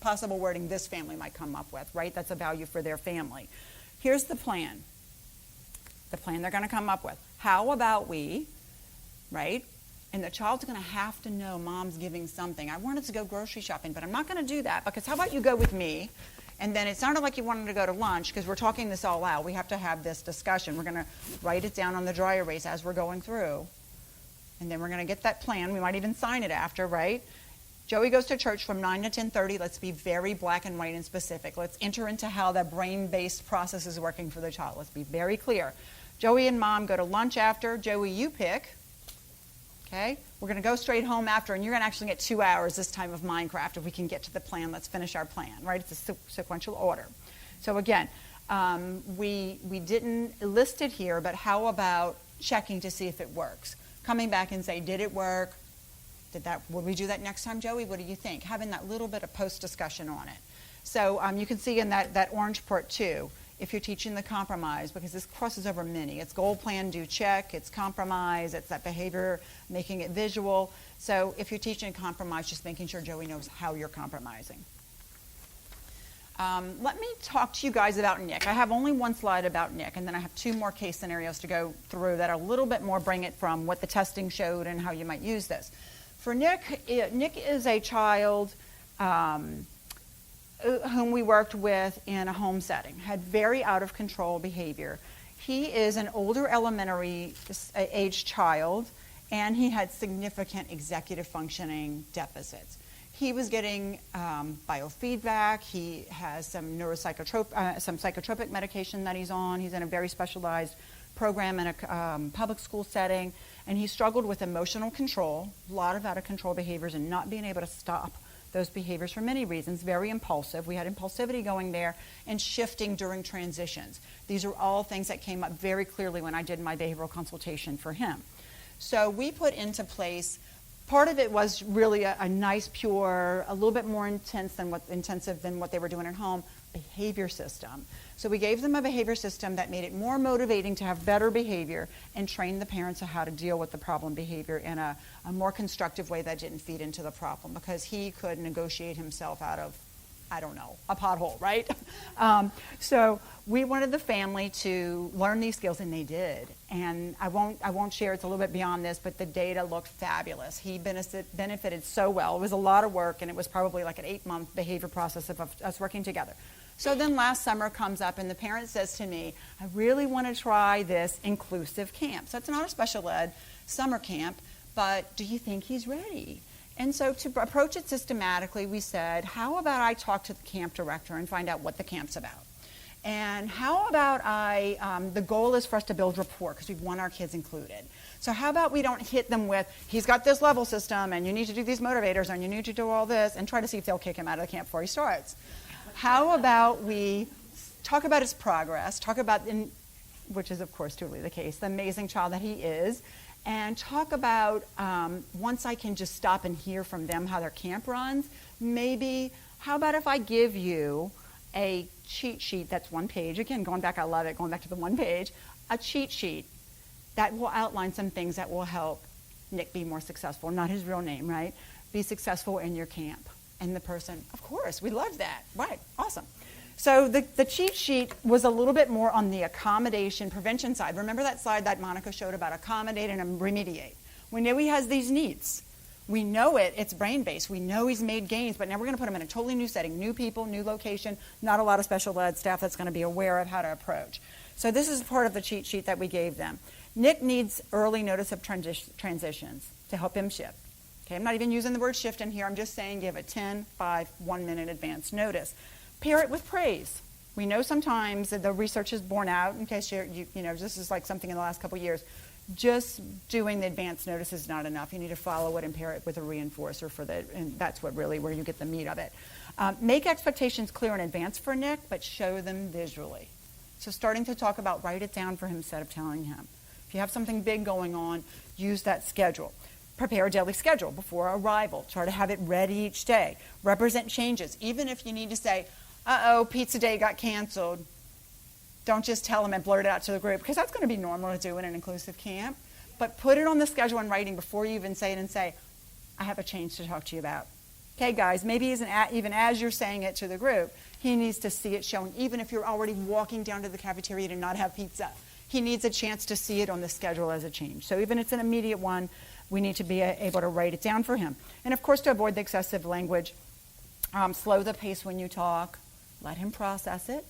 possible wording this family might come up with, right? That's a value for their family. Here's the plan. The plan they're going to come up with. How about we, right? And the child's going to have to know mom's giving something. I wanted to go grocery shopping, but I'm not going to do that because how about you go with me? And then it sounded like you wanted to go to lunch because we're talking this all out. We have to have this discussion. We're going to write it down on the dry erase as we're going through. And then we're going to get that plan. We might even sign it after, right? Joey goes to church from 9 to 10:30. Let's be very black and white and specific. Let's enter into how that brain-based process is working for the child. Let's be very clear. Joey and mom go to lunch after. Joey, you pick. Okay? We're going to go straight home after, and you're going to actually get 2 hours this time of Minecraft if we can get to the plan. Let's finish our plan, right? It's a sequential order. So again, we didn't list it here, but how about checking to see if it works? Coming back and say, did it work? Would we do that next time, Joey? What do you think? Having that little bit of post-discussion on it. So you can see in that orange part too, if you're teaching the compromise, because this crosses over many. It's goal, plan, do, check. It's compromise. It's that behavior, making it visual. So if you're teaching compromise, just making sure Joey knows how you're compromising. Let me talk to you guys about Nick. I have only one slide about Nick, and then I have 2 more case scenarios to go through that are a little bit more bring it from what the testing showed and how you might use this. For Nick, Nick is a child whom we worked with in a home setting, had very out of control behavior. He is an older elementary age child, and he had significant executive functioning deficits. He was getting biofeedback. He has some psychotropic medication that he's on. He's in a very specialized program in a public school setting, and he struggled with emotional control, a lot of out of control behaviors, and not being able to stop those behaviors for many reasons. Very impulsive. We had impulsivity going there, and shifting during transitions. These are all things that came up very clearly when I did my behavioral consultation for him. So we put into place, part of it was really a nice, pure, a little bit more intensive than what they were doing at home, behavior system. So we gave them a behavior system that made it more motivating to have better behavior and trained the parents on how to deal with the problem behavior in a more constructive way that didn't feed into the problem, because he could negotiate himself out of, I don't know, a pothole, right? So we wanted the family to learn these skills, and they did. And I won't share, it's a little bit beyond this, but the data looked fabulous. He benefited so well. It was a lot of work, and it was probably like an 8-month behavior process of us working together. So then last summer comes up, and the parent says to me, I really want to try this inclusive camp. So it's not a special ed summer camp, but do you think he's ready? And so to approach it systematically, we said, how about I talk to the camp director and find out what the camp's about? And how about the goal is for us to build rapport, because we want our kids included. So how about we don't hit them with, he's got this level system, and you need to do these motivators, and you need to do all this, and try to see if they'll kick him out of the camp before he starts. How about we talk about his progress, talk about which is, of course, truly the case, the amazing child that he is, and talk about, once I can just stop and hear from them how their camp runs, maybe, how about if I give you a cheat sheet that's one page, again, going back, I love it, going back to the one page, a cheat sheet that will outline some things that will help Nick be more successful, not his real name, right? Be successful in your camp. And the person, of course, we love that. Right, awesome. So the cheat sheet was a little bit more on the accommodation prevention side. Remember that slide that Monica showed about accommodate and remediate? We know he has these needs. We know it's brain-based. We know he's made gains, but now we're going to put him in a totally new setting, new people, new location, not a lot of special ed staff that's going to be aware of how to approach. So this is part of the cheat sheet that we gave them. Nick needs early notice of transitions to help him shift. Okay, I'm not even using the word shift in here. I'm just saying give a 10, 5, 1 minute advance notice. Pair it with praise. We know sometimes that the research is borne out, in case you know, this is like something in the last couple of years. Just doing the advance notice is not enough. You need to follow it and pair it with a reinforcer and that's what really where you get the meat of it. Make expectations clear in advance for Nick, but show them visually. So starting to talk about write it down for him instead of telling him. If you have something big going on, use that schedule. Prepare a daily schedule before arrival. Try to have it ready each day. Represent changes. Even if you need to say, uh-oh, pizza day got canceled. Don't just tell them and blurt it out to the group, because that's going to be normal to do in an inclusive camp. But put it on the schedule in writing before you even say it and say, I have a change to talk to you about. Okay, guys, maybe even as you're saying it to the group, he needs to see it showing, even if you're already walking down to the cafeteria to not have pizza. He needs a chance to see it on the schedule as a change. So even if it's an immediate one, we need to be able to write it down for him. And, of course, to avoid the excessive language, slow the pace when you talk. Let him process it.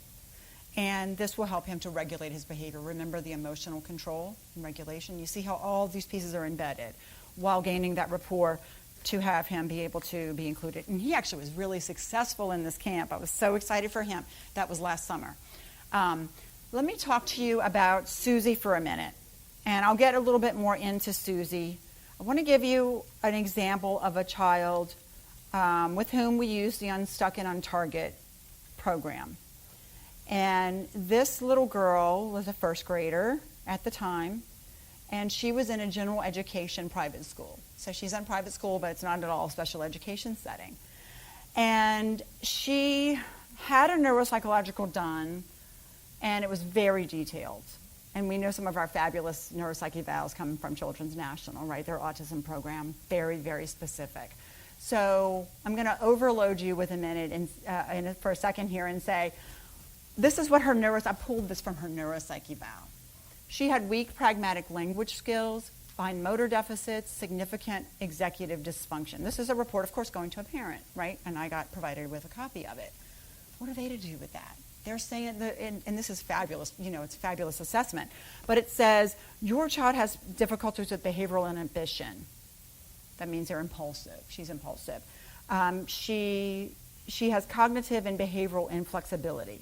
And this will help him to regulate his behavior. Remember the emotional control and regulation? You see how all these pieces are embedded while gaining that rapport to have him be able to be included. And he actually was really successful in this camp. I was so excited for him. That was last summer. Let me talk to you about Susie for a minute. And I'll get a little bit more into Susie. I want to give you an example of a child with whom we use the Unstuck and Untarget program. And this little girl was a first grader at the time, and she was in a general education private school. So she's in private school, but it's not at all a special education setting. And she had a neuropsychological done, and it was very detailed. And we know some of our fabulous neuropsych evals come from Children's National, right? Their autism program, very, very specific. So I'm going to overload you with a minute for a second here and say, this is what I pulled this from her neuropsych eval. She had weak pragmatic language skills, fine motor deficits, significant executive dysfunction. This is a report, of course, going to a parent, right? And I got provided with a copy of it. What are they to do with that? They're saying, and this is fabulous, it's a fabulous assessment, but it says, your child has difficulties with behavioral inhibition. That means they're impulsive. She's impulsive. She has cognitive and behavioral inflexibility.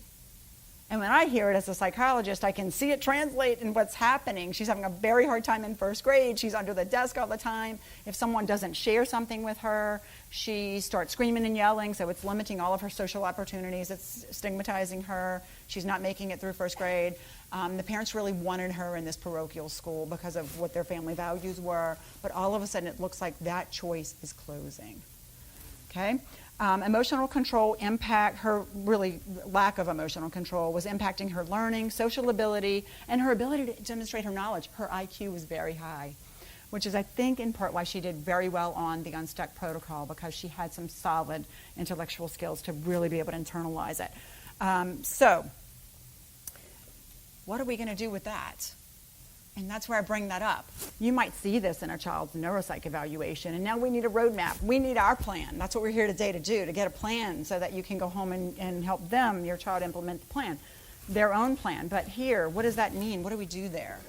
And when I hear it as a psychologist, I can see it translate in what's happening. She's having a very hard time in first grade. She's under the desk all the time. If someone doesn't share something with her, she starts screaming and yelling, so it's limiting all of her social opportunities. It's stigmatizing her. She's not making it through first grade. The parents really wanted her in this parochial school because of what their family values were, but all of a sudden it looks like that choice is closing. Okay? Emotional control her really lack of emotional control was impacting her learning, social ability, and her ability to demonstrate her knowledge. Her IQ was very high, which is, I think, in part why she did very well on the Unstuck protocol, because she had some solid intellectual skills to really be able to internalize it. So, what are we going to do with that? And that's where I bring that up. You might see this in a child's neuropsych evaluation, and now we need a roadmap. We need our plan. That's what we're here today to do, to get a plan so that you can go home and help them, your child, implement the plan, their own plan. But here, what does that mean? What do we do there?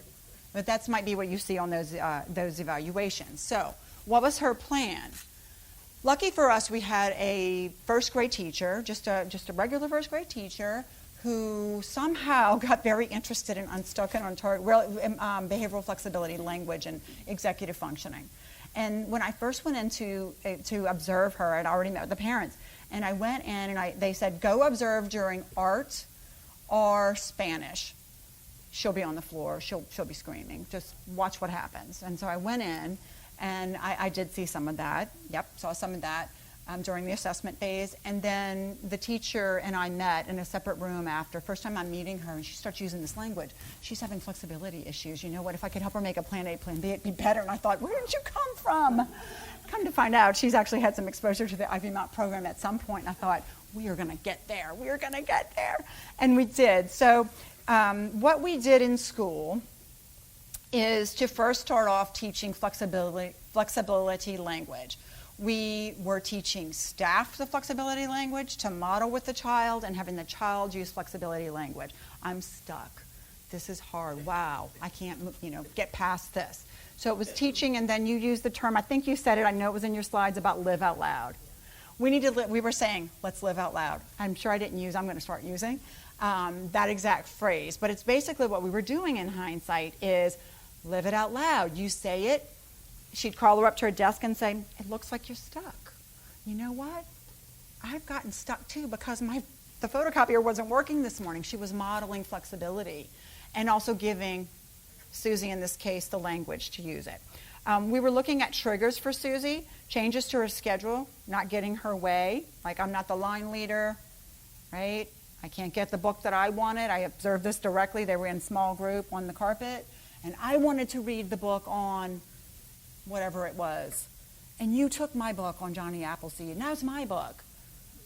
But that might be what you see on those evaluations. So, what was her plan? Lucky for us, we had a first grade teacher, just a regular first grade teacher, who somehow got very interested in Unstuck and Untarget, behavioral flexibility, language, and executive functioning. And when I first went in to observe her, I'd already met with the parents, and I went in and they said, go observe during art or Spanish. she'll be on the floor, she'll be screaming. Just watch what happens. And so I went in, and I did see some of that. Yep, saw some of that during the assessment phase. And then the teacher and I met in a separate room after. First time I'm meeting her, and she starts using this language. She's having flexibility issues. You know what, if I could help her make a plan A, plan B, it'd be better. And I thought, where did you come from? Come to find out, she's actually had some exposure to the Ivy Mount program at some point. And I thought, we are going to get there. We are going to get there. And we did. So what we did in school is to first start off teaching flexibility language. We were teaching staff the flexibility language to model with the child and having the child use flexibility language. I'm stuck. This is hard. Wow, I can't get past this. So it was teaching, and then you used the term, I think you said it, I know it was in your slides, about live out loud. We were saying, let's live out loud. I'm sure I didn't use, I'm going to start using that exact phrase. But it's basically what we were doing in hindsight is live it out loud. You say it. She'd call her up to her desk and say, it looks like you're stuck. You know what? I've gotten stuck too because the photocopier wasn't working this morning. She was modeling flexibility and also giving Susie, in this case, the language to use it. We were looking at triggers for Susie, changes to her schedule, not getting her way, like I'm not the line leader, right? I can't get the book that I wanted. I observed this directly. They were in small group on the carpet, and I wanted to read the book on whatever it was. And you took my book on Johnny Appleseed, and that was my book.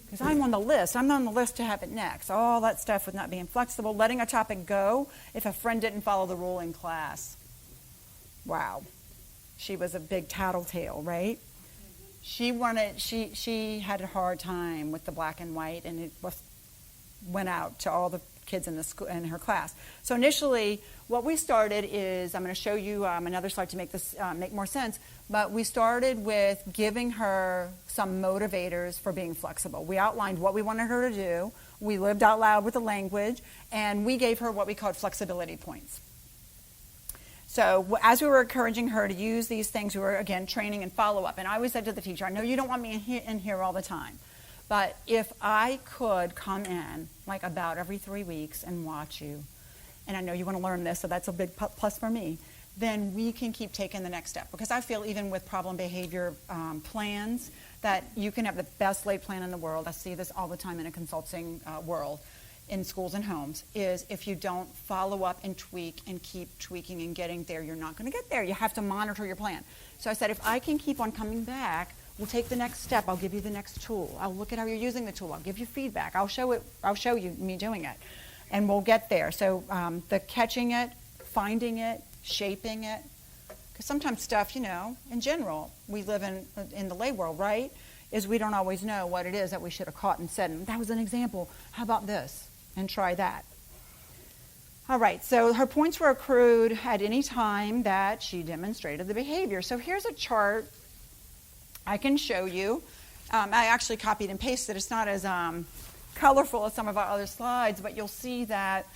Because I'm on the list. I'm on the list to have it next. All that stuff with not being flexible, letting a topic go if a friend didn't follow the rule in class. Wow. She was a big tattletale, right? She had a hard time with the black and white, and it went out to all the kids in the school in her class. So initially, what we started is, I'm going to show you another slide to make this make more sense, but we started with giving her some motivators for being flexible. We outlined what we wanted her to do. We lived out loud with the language, and we gave her what we called flexibility points. So as we were encouraging her to use these things, we were, again, training and follow-up. And I always said to the teacher, I know you don't want me in here all the time, but if I could come in like about every 3 weeks and watch you, and I know you want to learn this, so that's a big plus for me, then we can keep taking the next step. Because I feel even with problem behavior plans that you can have the best laid plan in the world. I see this all the time in a consulting world in schools and homes, is if you don't follow up and tweak and keep tweaking and getting there, you're not going to get there. You have to monitor your plan. So I said, if I can keep on coming back, we'll take the next step. I'll give you the next tool. I'll look at how you're using the tool. I'll give you feedback. I'll show you me doing it. And we'll get there. So the catching it, finding it, shaping it. Because sometimes stuff, in general, we live in the lay world, right, is we don't always know what it is that we should have caught and said, and that was an example. How about this? And try that. All right, so her points were accrued at any time that she demonstrated the behavior. So here's a chart I can show you. I actually copied and pasted. It's not as colorful as some of our other slides, but you'll see that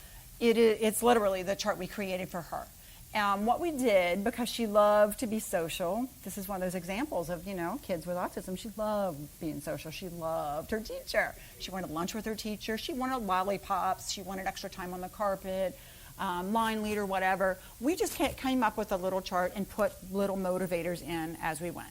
it's literally the chart we created for her. What we did, because she loved to be social, this is one of those examples of, kids with autism. She loved being social. She loved her teacher. She wanted lunch with her teacher. She wanted lollipops. She wanted extra time on the carpet, line leader, whatever. We just came up with a little chart and put little motivators in as we went.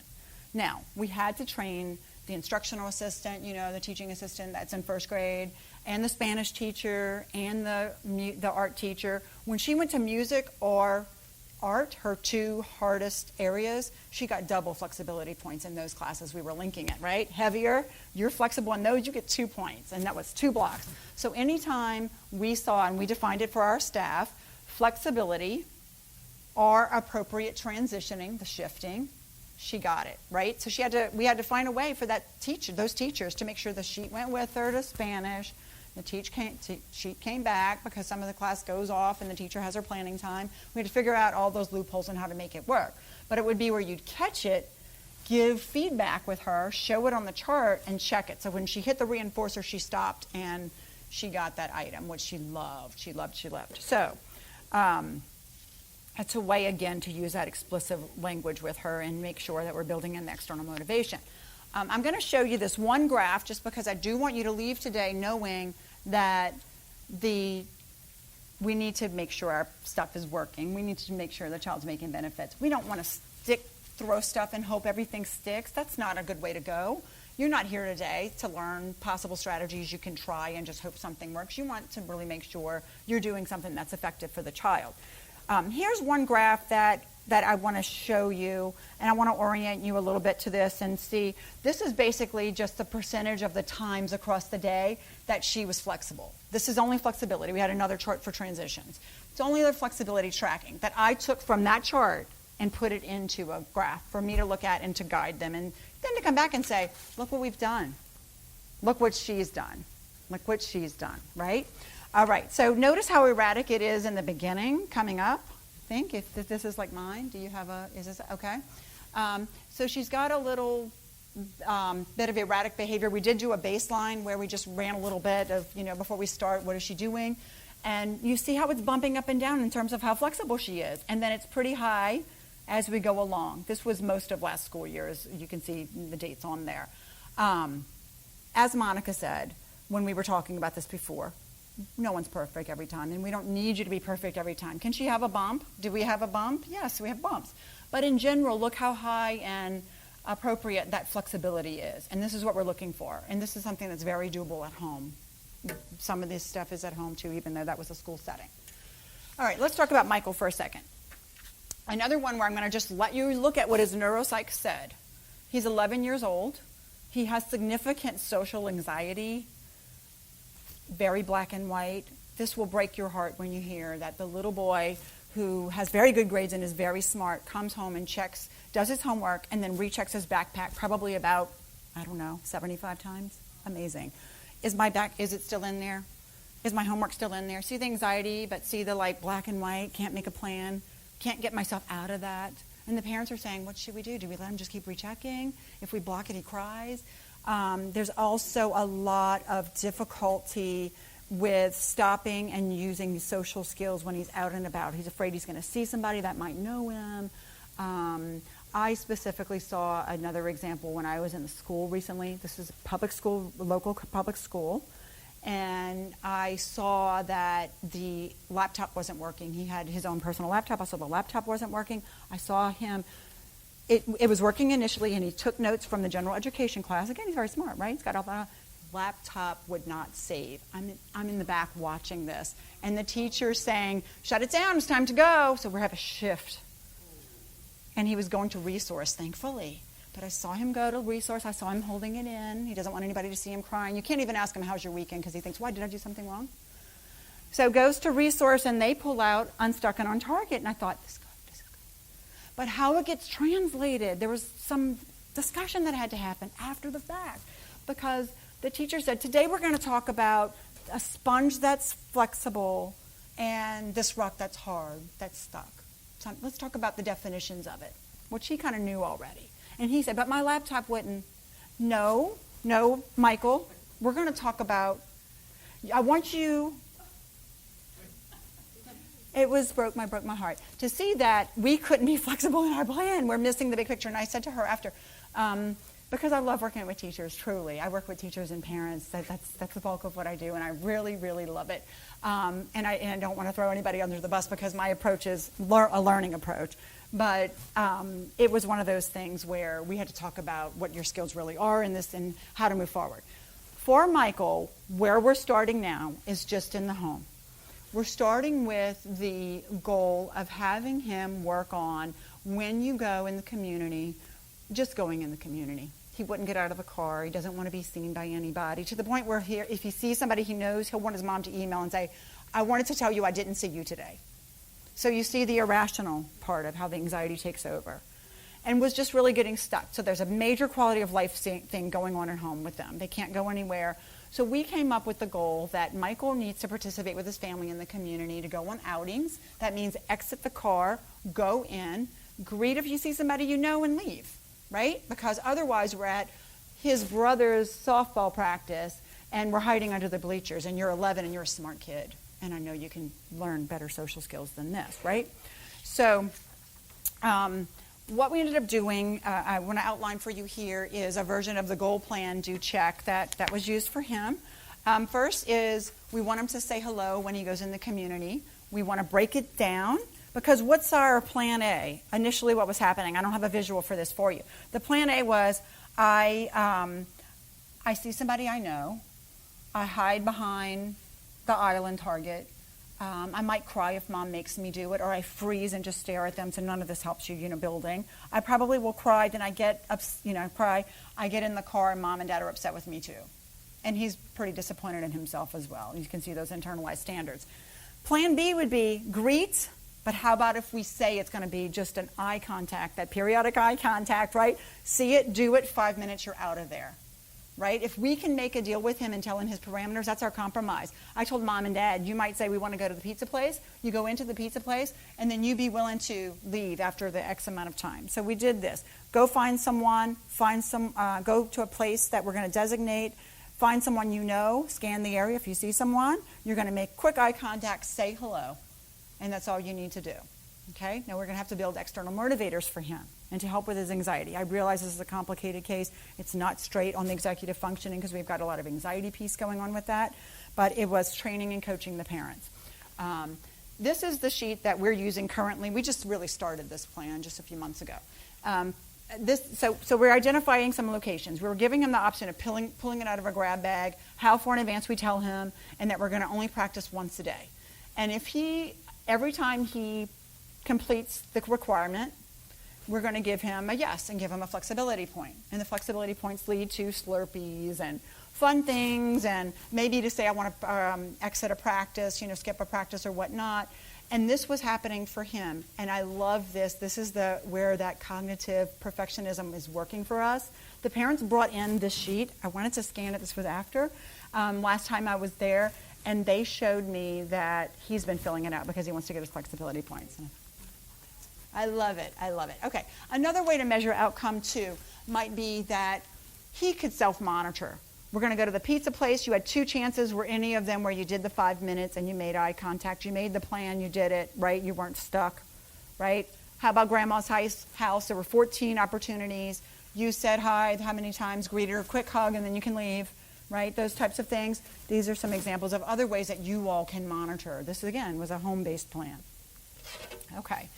Now, we had to train the instructional assistant, the teaching assistant that's in first grade, and the Spanish teacher, and the art teacher. When she went to music or art, her two hardest areas, she got double flexibility points in those classes. We were linking it, right? Heavier, you're flexible in those, you get 2 points, and that was 2 blocks. So anytime we saw, and we defined it for our staff, flexibility or appropriate transitioning, the shifting, she got it, right? So we had to find a way for those teachers to make sure the sheet went with her to Spanish. The sheet came back because some of the class goes off and the teacher has her planning time. We had to figure out all those loopholes and how to make it work. But it would be where you'd catch it, give feedback with her, show it on the chart, and check it. So when she hit the reinforcer, she stopped and she got that item, which she loved. She loved. So it's a way, again, to use that explicit language with her and make sure that we're building in the external motivation. I'm going to show you this one graph just because I do want you to leave today knowing that the we need to make sure our stuff is working. We need to make sure the child's making benefits. We don't want to throw stuff and hope everything sticks. That's not a good way to go. You're not here today to learn possible strategies you can try and just hope something works. You want to really make sure you're doing something that's effective for the child. Here's one graph that I want to show you, and I want to orient you a little bit to this and see. This is basically just the percentage of the times across the day that she was flexible. This is only flexibility. We had another chart for transitions. It's only the flexibility tracking that I took from that chart and put it into a graph for me to look at and to guide them, and then to come back and say, look what we've done. Look what she's done. Look what she's done, right? All right, so notice how erratic it is in the beginning, coming up. I think if this is like mine, do you have is this, okay? So she's got a little bit of erratic behavior. We did do a baseline where we just ran a little bit of, before we start, what is she doing? And you see how it's bumping up and down in terms of how flexible she is. And then it's pretty high as we go along. This was most of last school year, as you can see the dates on there. As Monica said, when we were talking about this before, no one's perfect every time, and we don't need you to be perfect every time. Can she have a bump? Do we have a bump? Yes, we have bumps. But in general, look how high and appropriate that flexibility is. And this is what we're looking for. And this is something that's very doable at home. Some of this stuff is at home too, even though that was a school setting. All right, let's talk about Michael for a second. Another one where I'm going to just let you look at what his neuropsych said. He's 11 years old. He has significant social anxiety, very black and white. This will break your heart when you hear that the little boy who has very good grades and is very smart comes home and does his homework, and then rechecks his backpack probably about, 75 times. Amazing. Is it still in there? Is my homework still in there? See the anxiety, but see the black and white, can't make a plan, can't get myself out of that. And the parents are saying, what should we do? Do we let him just keep rechecking? If we block it, he cries. There's also a lot of difficulty with stopping and using social skills when he's out and about. He's afraid he's going to see somebody that might know him. I specifically saw another example when I was in the school recently. This is a public school, local public school. And I saw that the laptop wasn't working. He had his own personal laptop. I saw the laptop wasn't working. I saw him. It was working initially, and he took notes from the general education class. Again, he's very smart, right? He's got all that. Laptop would not save. I'm in the back watching this. And the teacher's saying, shut it down, it's time to go. So we have a shift. And he was going to resource, thankfully. But I saw him go to resource. I saw him holding it in. He doesn't want anybody to see him crying. You can't even ask him, how's your weekend? Because he thinks, why, did I do something wrong? So goes to resource, and they pull out Unstuck and on Target. And I thought, this is good. But how it gets translated, there was some discussion that had to happen after the fact. Because the teacher said, today we're going to talk about a sponge that's flexible and this rock that's hard, that's stuck. So let's talk about the definitions of it, which he kind of knew already. And he said, but my laptop wouldn't. No, Michael, we're going to talk about, I want you, broke my heart to see that we couldn't be flexible in our plan. We're missing the big picture. And I said to her after, because I love working with teachers, truly. I work with teachers and parents. That's the bulk of what I do, and I really, really love it. And I don't want to throw anybody under the bus because my approach is a learning approach. But it was one of those things where we had to talk about what your skills really are in this and how to move forward. For Michael, where we're starting now is just in the home. We're starting with the goal of having him work on when you go in the community, just going in the community. He wouldn't get out of the car. He doesn't want to be seen by anybody, to the point where if he sees somebody he knows, he'll want his mom to email and say, I wanted to tell you I didn't see you today. So you see the irrational part of how the anxiety takes over. And was just really getting stuck. So there's a major quality of life thing going on at home with them. They can't go anywhere. So we came up with the goal that Michael needs to participate with his family in the community to go on outings. That means exit the car, go in, greet if you see somebody you know, and leave, right? Because otherwise we're at his brother's softball practice and we're hiding under the bleachers, and you're 11 and you're a smart kid. And I know you can learn better social skills than this, right? So what we ended up doing, I want to outline for you here, is a version of the goal plan do check that was used for him. First is we want him to say hello when he goes in the community. We want to break it down because what's our plan A? Initially what was happening, I don't have a visual for this for you. The plan A was I see somebody I know. I hide behind the aisle and Target. I might cry if mom makes me do it, or I freeze and just stare at them, so none of this helps you, building. I probably will cry, then I get cry. I get in the car and mom and dad are upset with me too. And he's pretty disappointed in himself as well. You can see those internalized standards. Plan B would be greet, but how about if we say it's going to be just an eye contact, that periodic eye contact, right? See it, do it, 5 minutes, you're out of there. Right? If we can make a deal with him and tell him his parameters, that's our compromise. I told mom and dad, you might say we want to go to the pizza place. You go into the pizza place, and then you be willing to leave after the X amount of time. So we did this. Go find someone, go to a place that we're going to designate, find someone you know, scan the area. If you see someone, you're going to make quick eye contact, say hello, and that's all you need to do. Okay? Now we're going to have to build external motivators for him and to help with his anxiety. I realize this is a complicated case. It's not straight on the executive functioning because we've got a lot of anxiety piece going on with that, but it was training and coaching the parents. This is the sheet that we're using currently. We just really started this plan just a few months ago. So we're identifying some locations. We were giving him the option of pulling it out of a grab bag, how far in advance we tell him, and that we're going to only practice once a day. And if every time he completes the requirement, we're going to give him a yes and give him a flexibility point. And the flexibility points lead to Slurpees and fun things, and maybe to say I want to exit a practice, skip a practice or whatnot. And this was happening for him. And I love this. This is where that cognitive perfectionism is working for us. The parents brought in this sheet. I wanted to scan it. This was after. Last time I was there, and they showed me that he's been filling it out because he wants to get his flexibility points. I love it. I love it. Okay. Another way to measure outcome, too, might be that he could self-monitor. We're going to go to the pizza place. You had 2 chances. Were any of them where you did the 5 minutes and you made eye contact? You made the plan. You did it, right? You weren't stuck, right? How about grandma's house? There were 14 opportunities. You said hi how many times, greeted her, quick hug, and then you can leave, right? Those types of things. These are some examples of other ways that you all can monitor. This, again, was a home-based plan. Okay.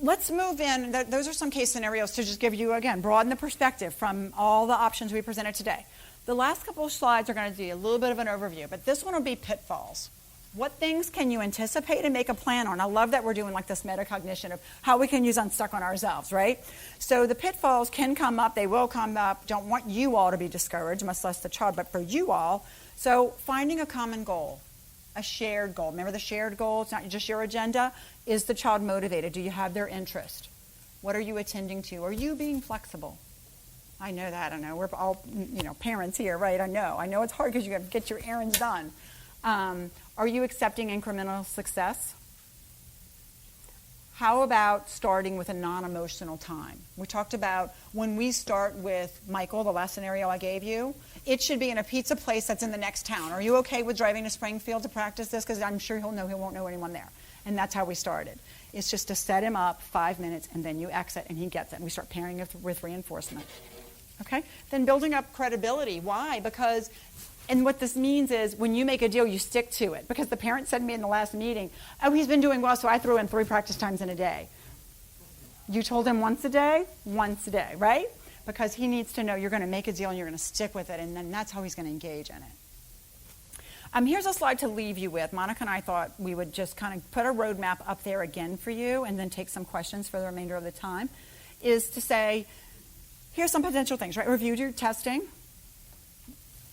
Let's move in. Those are some case scenarios to just give you, again, broaden the perspective from all the options we presented today. The last couple of slides are going to do a little bit of an overview, but this one will be pitfalls. What things can you anticipate and make a plan on? I love that we're doing like this metacognition of how we can use Unstuck on ourselves, right? So the pitfalls can come up. They will come up. Don't want you all to be discouraged, much less the child, but for you all. So finding a common goal. A shared goal. Remember the shared goal? It's not just your agenda. Is the child motivated? Do you have their interest? What are you attending to? Are you being flexible? I know that. I know. We're all, parents here, right? I know it's hard because you have to get your errands done. Are you accepting incremental success? How about starting with a non-emotional time? We talked about when we start with Michael, the last scenario I gave you, it should be in a pizza place that's in the next town. Are you okay with driving to Springfield to practice this? Because I'm sure he won't know anyone there. And that's how we started. It's just to set him up 5 minutes, and then you exit, and he gets it. And we start pairing it with reinforcement. Okay? Then building up credibility. Why? Because, and what this means is when you make a deal, you stick to it. Because the parent said to me in the last meeting, oh, he's been doing well, so I threw in 3 practice times in a day. You told him once a day, right? Because he needs to know you're going to make a deal and you're going to stick with it, and then that's how he's going to engage in it. Here's a slide to leave you with. Monica and I thought we would just kind of put a roadmap up there again for you and then take some questions for the remainder of the time, is to say, here's some potential things, right? Reviewed your testing.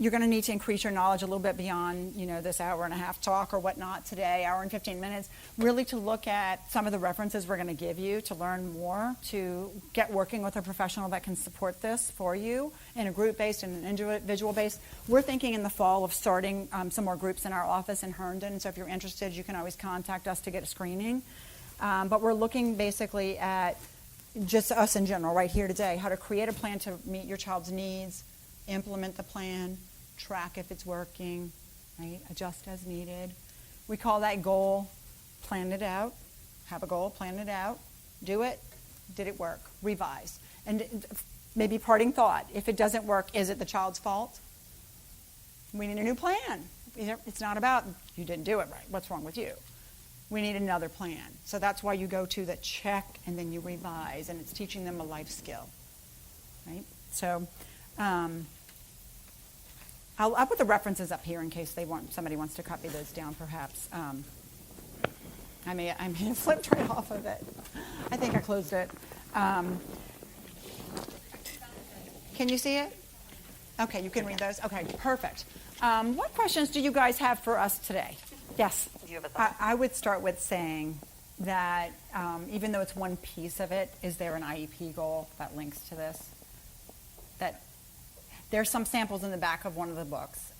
You're going to need to increase your knowledge a little bit beyond, this hour and a half talk or whatnot today, hour and 15 minutes, really to look at some of the references we're going to give you to learn more, to get working with a professional that can support this for you in a group-based and an individual-based. We're thinking in the fall of starting some more groups in our office in Herndon, so if you're interested, you can always contact us to get a screening. But we're looking basically at just us in general right here today, how to create a plan to meet your child's needs, implement the plan, track if it's working, right? Adjust as needed. We call that goal, plan it out. Have a goal, plan it out. Do it. Did it work? Revise. And maybe parting thought. If it doesn't work, is it the child's fault? We need a new plan. It's not about you didn't do it right. What's wrong with you? We need another plan. So that's why you go to the check and then you revise, and it's teaching them a life skill, right? So I'll put the references up here in case somebody wants to copy those down, perhaps. I may have flipped right off of it. I think I closed it. Can you see it? Okay, you can read those? Okay, perfect. What questions do you guys have for us today? Yes? Do you have a thought? I would start with saying that even though it's one piece of it, is there an IEP goal that links to this? That there's some samples in the back of one of the books,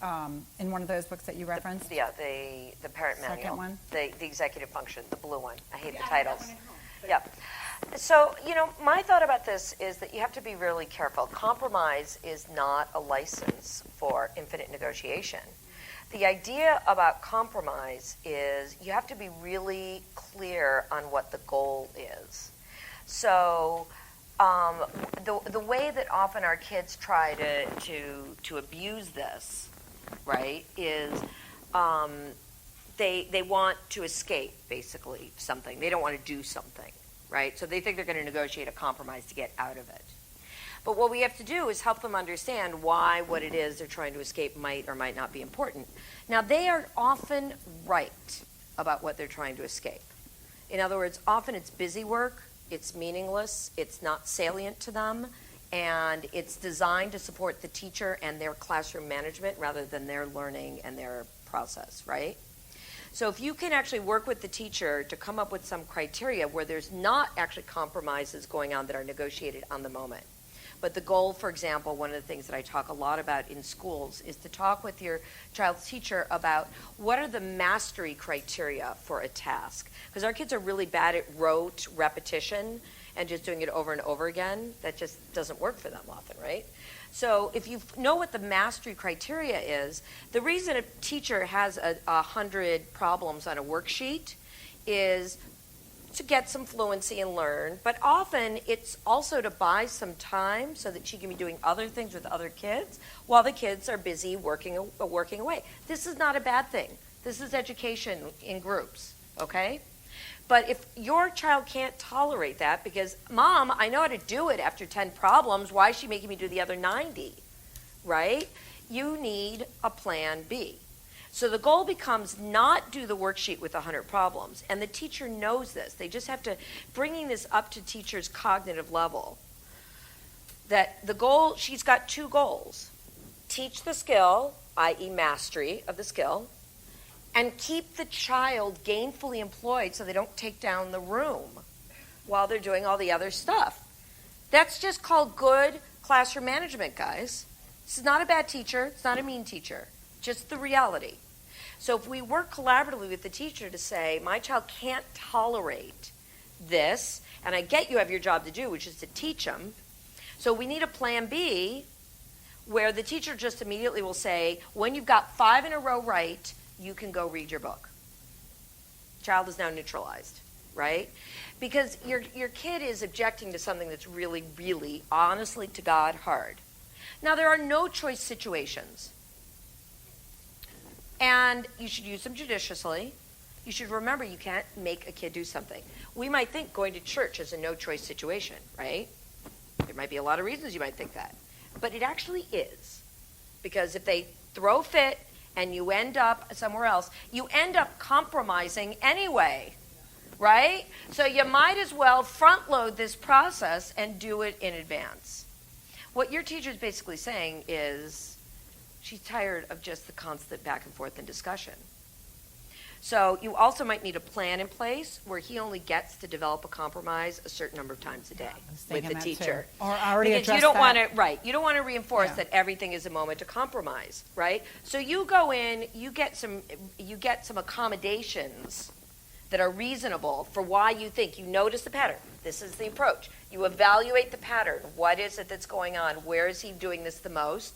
in one of those books that you referenced. Yeah, the parent manual. Second one? The executive function, the blue one. I hate the titles. Yeah. So, my thought about this is that you have to be really careful. Compromise is not a license for infinite negotiation. The idea about compromise is you have to be really clear on what the goal is. So, the way that often our kids try to abuse this, right, is they want to escape, basically, something. They don't want to do something, right? So they think they're going to negotiate a compromise to get out of it. But what we have to do is help them understand why what it is they're trying to escape might or might not be important. Now, they are often right about what they're trying to escape. In other words, often it's busy work, it's meaningless, it's not salient to them, and it's designed to support the teacher and their classroom management rather than their learning and their process, right? So if you can actually work with the teacher to come up with some criteria where there's not actually compromises going on that are negotiated on the moment. But the goal, for example, one of the things that I talk a lot about in schools is to talk with your child's teacher about what are the mastery criteria for a task. Because our kids are really bad at rote repetition and just doing it over and over again. That just doesn't work for them often, right? So if you know what the mastery criteria is, the reason a teacher has 100 problems on a worksheet is to get some fluency and learn, but often it's also to buy some time so that she can be doing other things with other kids while the kids are busy working away. This is not a bad thing. This is education in groups, okay? But if your child can't tolerate that because, Mom, I know how to do it after 10 problems, why is she making me do the other 90, right? You need a plan B. So the goal becomes not do the worksheet with 100 problems. And the teacher knows this. They just have to, bringing this up to teacher's cognitive level, that the goal, she's got two goals. Teach the skill, i.e. mastery of the skill, and keep the child gainfully employed so they don't take down the room while they're doing all the other stuff. That's just called good classroom management, guys. This is not a bad teacher. It's not a mean teacher. Just the reality. So if we work collaboratively with the teacher to say, my child can't tolerate this, and I get you have your job to do, which is to teach them. So we need a plan B where the teacher just immediately will say, when you've got 5 in a row right, you can go read your book. Child is now neutralized, right? Because your kid is objecting to something that's really, really, honestly to God, hard. Now, there are no choice situations. And you should use them judiciously. You should remember you can't make a kid do something. We might think going to church is a no-choice situation, right? There might be a lot of reasons you might think that. But it actually is. Because if they throw fit and you end up somewhere else, you end up compromising anyway, right? So you might as well front-load this process and do it in advance. What your teacher is basically saying is, she's tired of just the constant back and forth and discussion. So you also might need a plan in place where he only gets to develop a compromise a certain number of times a day with the teacher. Too. Or already because you don't want to, right? You don't want to reinforce that everything is a moment to compromise, right? So you go in, you get some accommodations that are reasonable for why you think. You notice the pattern. This is the approach. You evaluate the pattern. What is it that's going on? Where is he doing this the most?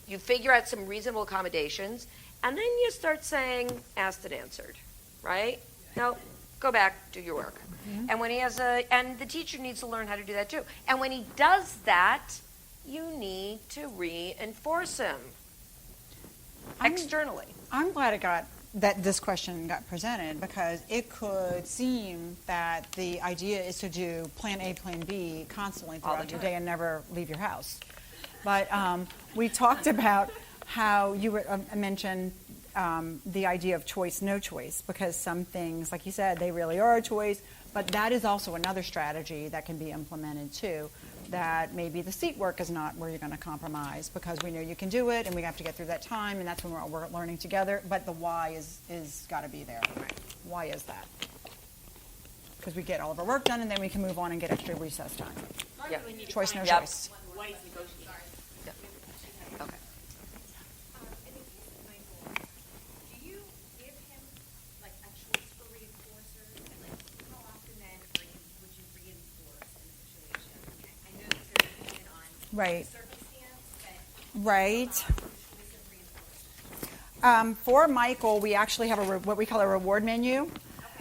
You figure out some reasonable accommodations, and then you start saying, asked and answered, right? No, go back, do your work. Mm-hmm. And when he has and the teacher needs to learn how to do that too. And when he does that, you need to reinforce him. externally. I'm glad that this question got presented, because it could seem that the idea is to do plan A, plan B constantly throughout your day and never leave your house. But we talked about how you mentioned the idea of choice, no choice, because some things, like you said, they really are a choice, but that is also another strategy that can be implemented too, that maybe the seat work is not where you're going to compromise, because we know you can do it and we have to get through that time, and that's when we're learning together, but the why is got to be there. Why is that? Because we get all of our work done and then we can move on and get extra recess time. Yep. Choice, no Yep. choice. What is negotiated? Okay. In the case of Michael, do you give him like a choice for reinforcers, and like how often then would you reinforce in a situation? I know it's very dependent on Right. circumstance, but Right. choice of reinforcers. For Michael, we actually have what we call a reward menu.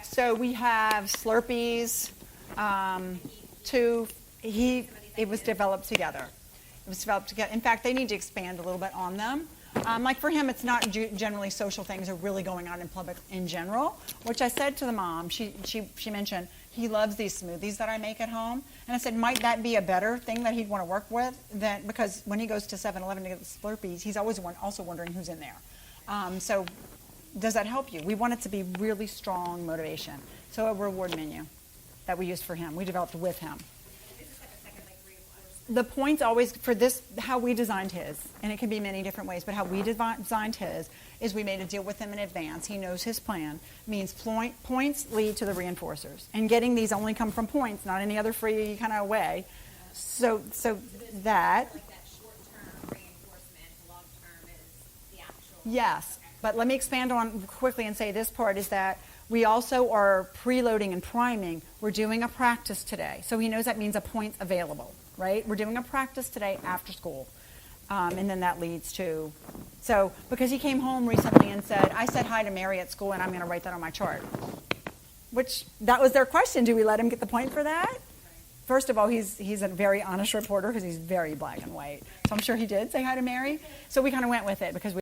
So we have Slurpees. It was developed together. In fact, they need to expand a little bit on them. Like for him, it's not generally social things are really going on in public in general, which I said to the mom. She mentioned he loves these smoothies that I make at home. And I said, might that be a better thing that he'd want to work with? Because when he goes to 7-Eleven to get the Slurpees, he's always also wondering who's in there. So does that help you? We want it to be really strong motivation. So a reward menu that we used for him, we developed with him. The points always, for this, how we designed his, and it can be many different ways, but how we designed his is we made a deal with him in advance. He knows his plan. Means points lead to the reinforcers. And getting these only come from points, not any other free kind of way. So that. Like that short-term reinforcement, long-term is the actual. Yes, but let me expand on quickly and say this part is that we also are preloading and priming. We're doing a practice today. So he knows that means a point available, right? We're doing a practice today after school. And then that leads to, so because he came home recently and said, I said hi to Mary at school and I'm going to write that on my chart. Which, that was their question. Do we let him get the point for that? First of all, he's a very honest reporter because he's very black and white. So I'm sure he did say hi to Mary. So we kind of went with it because we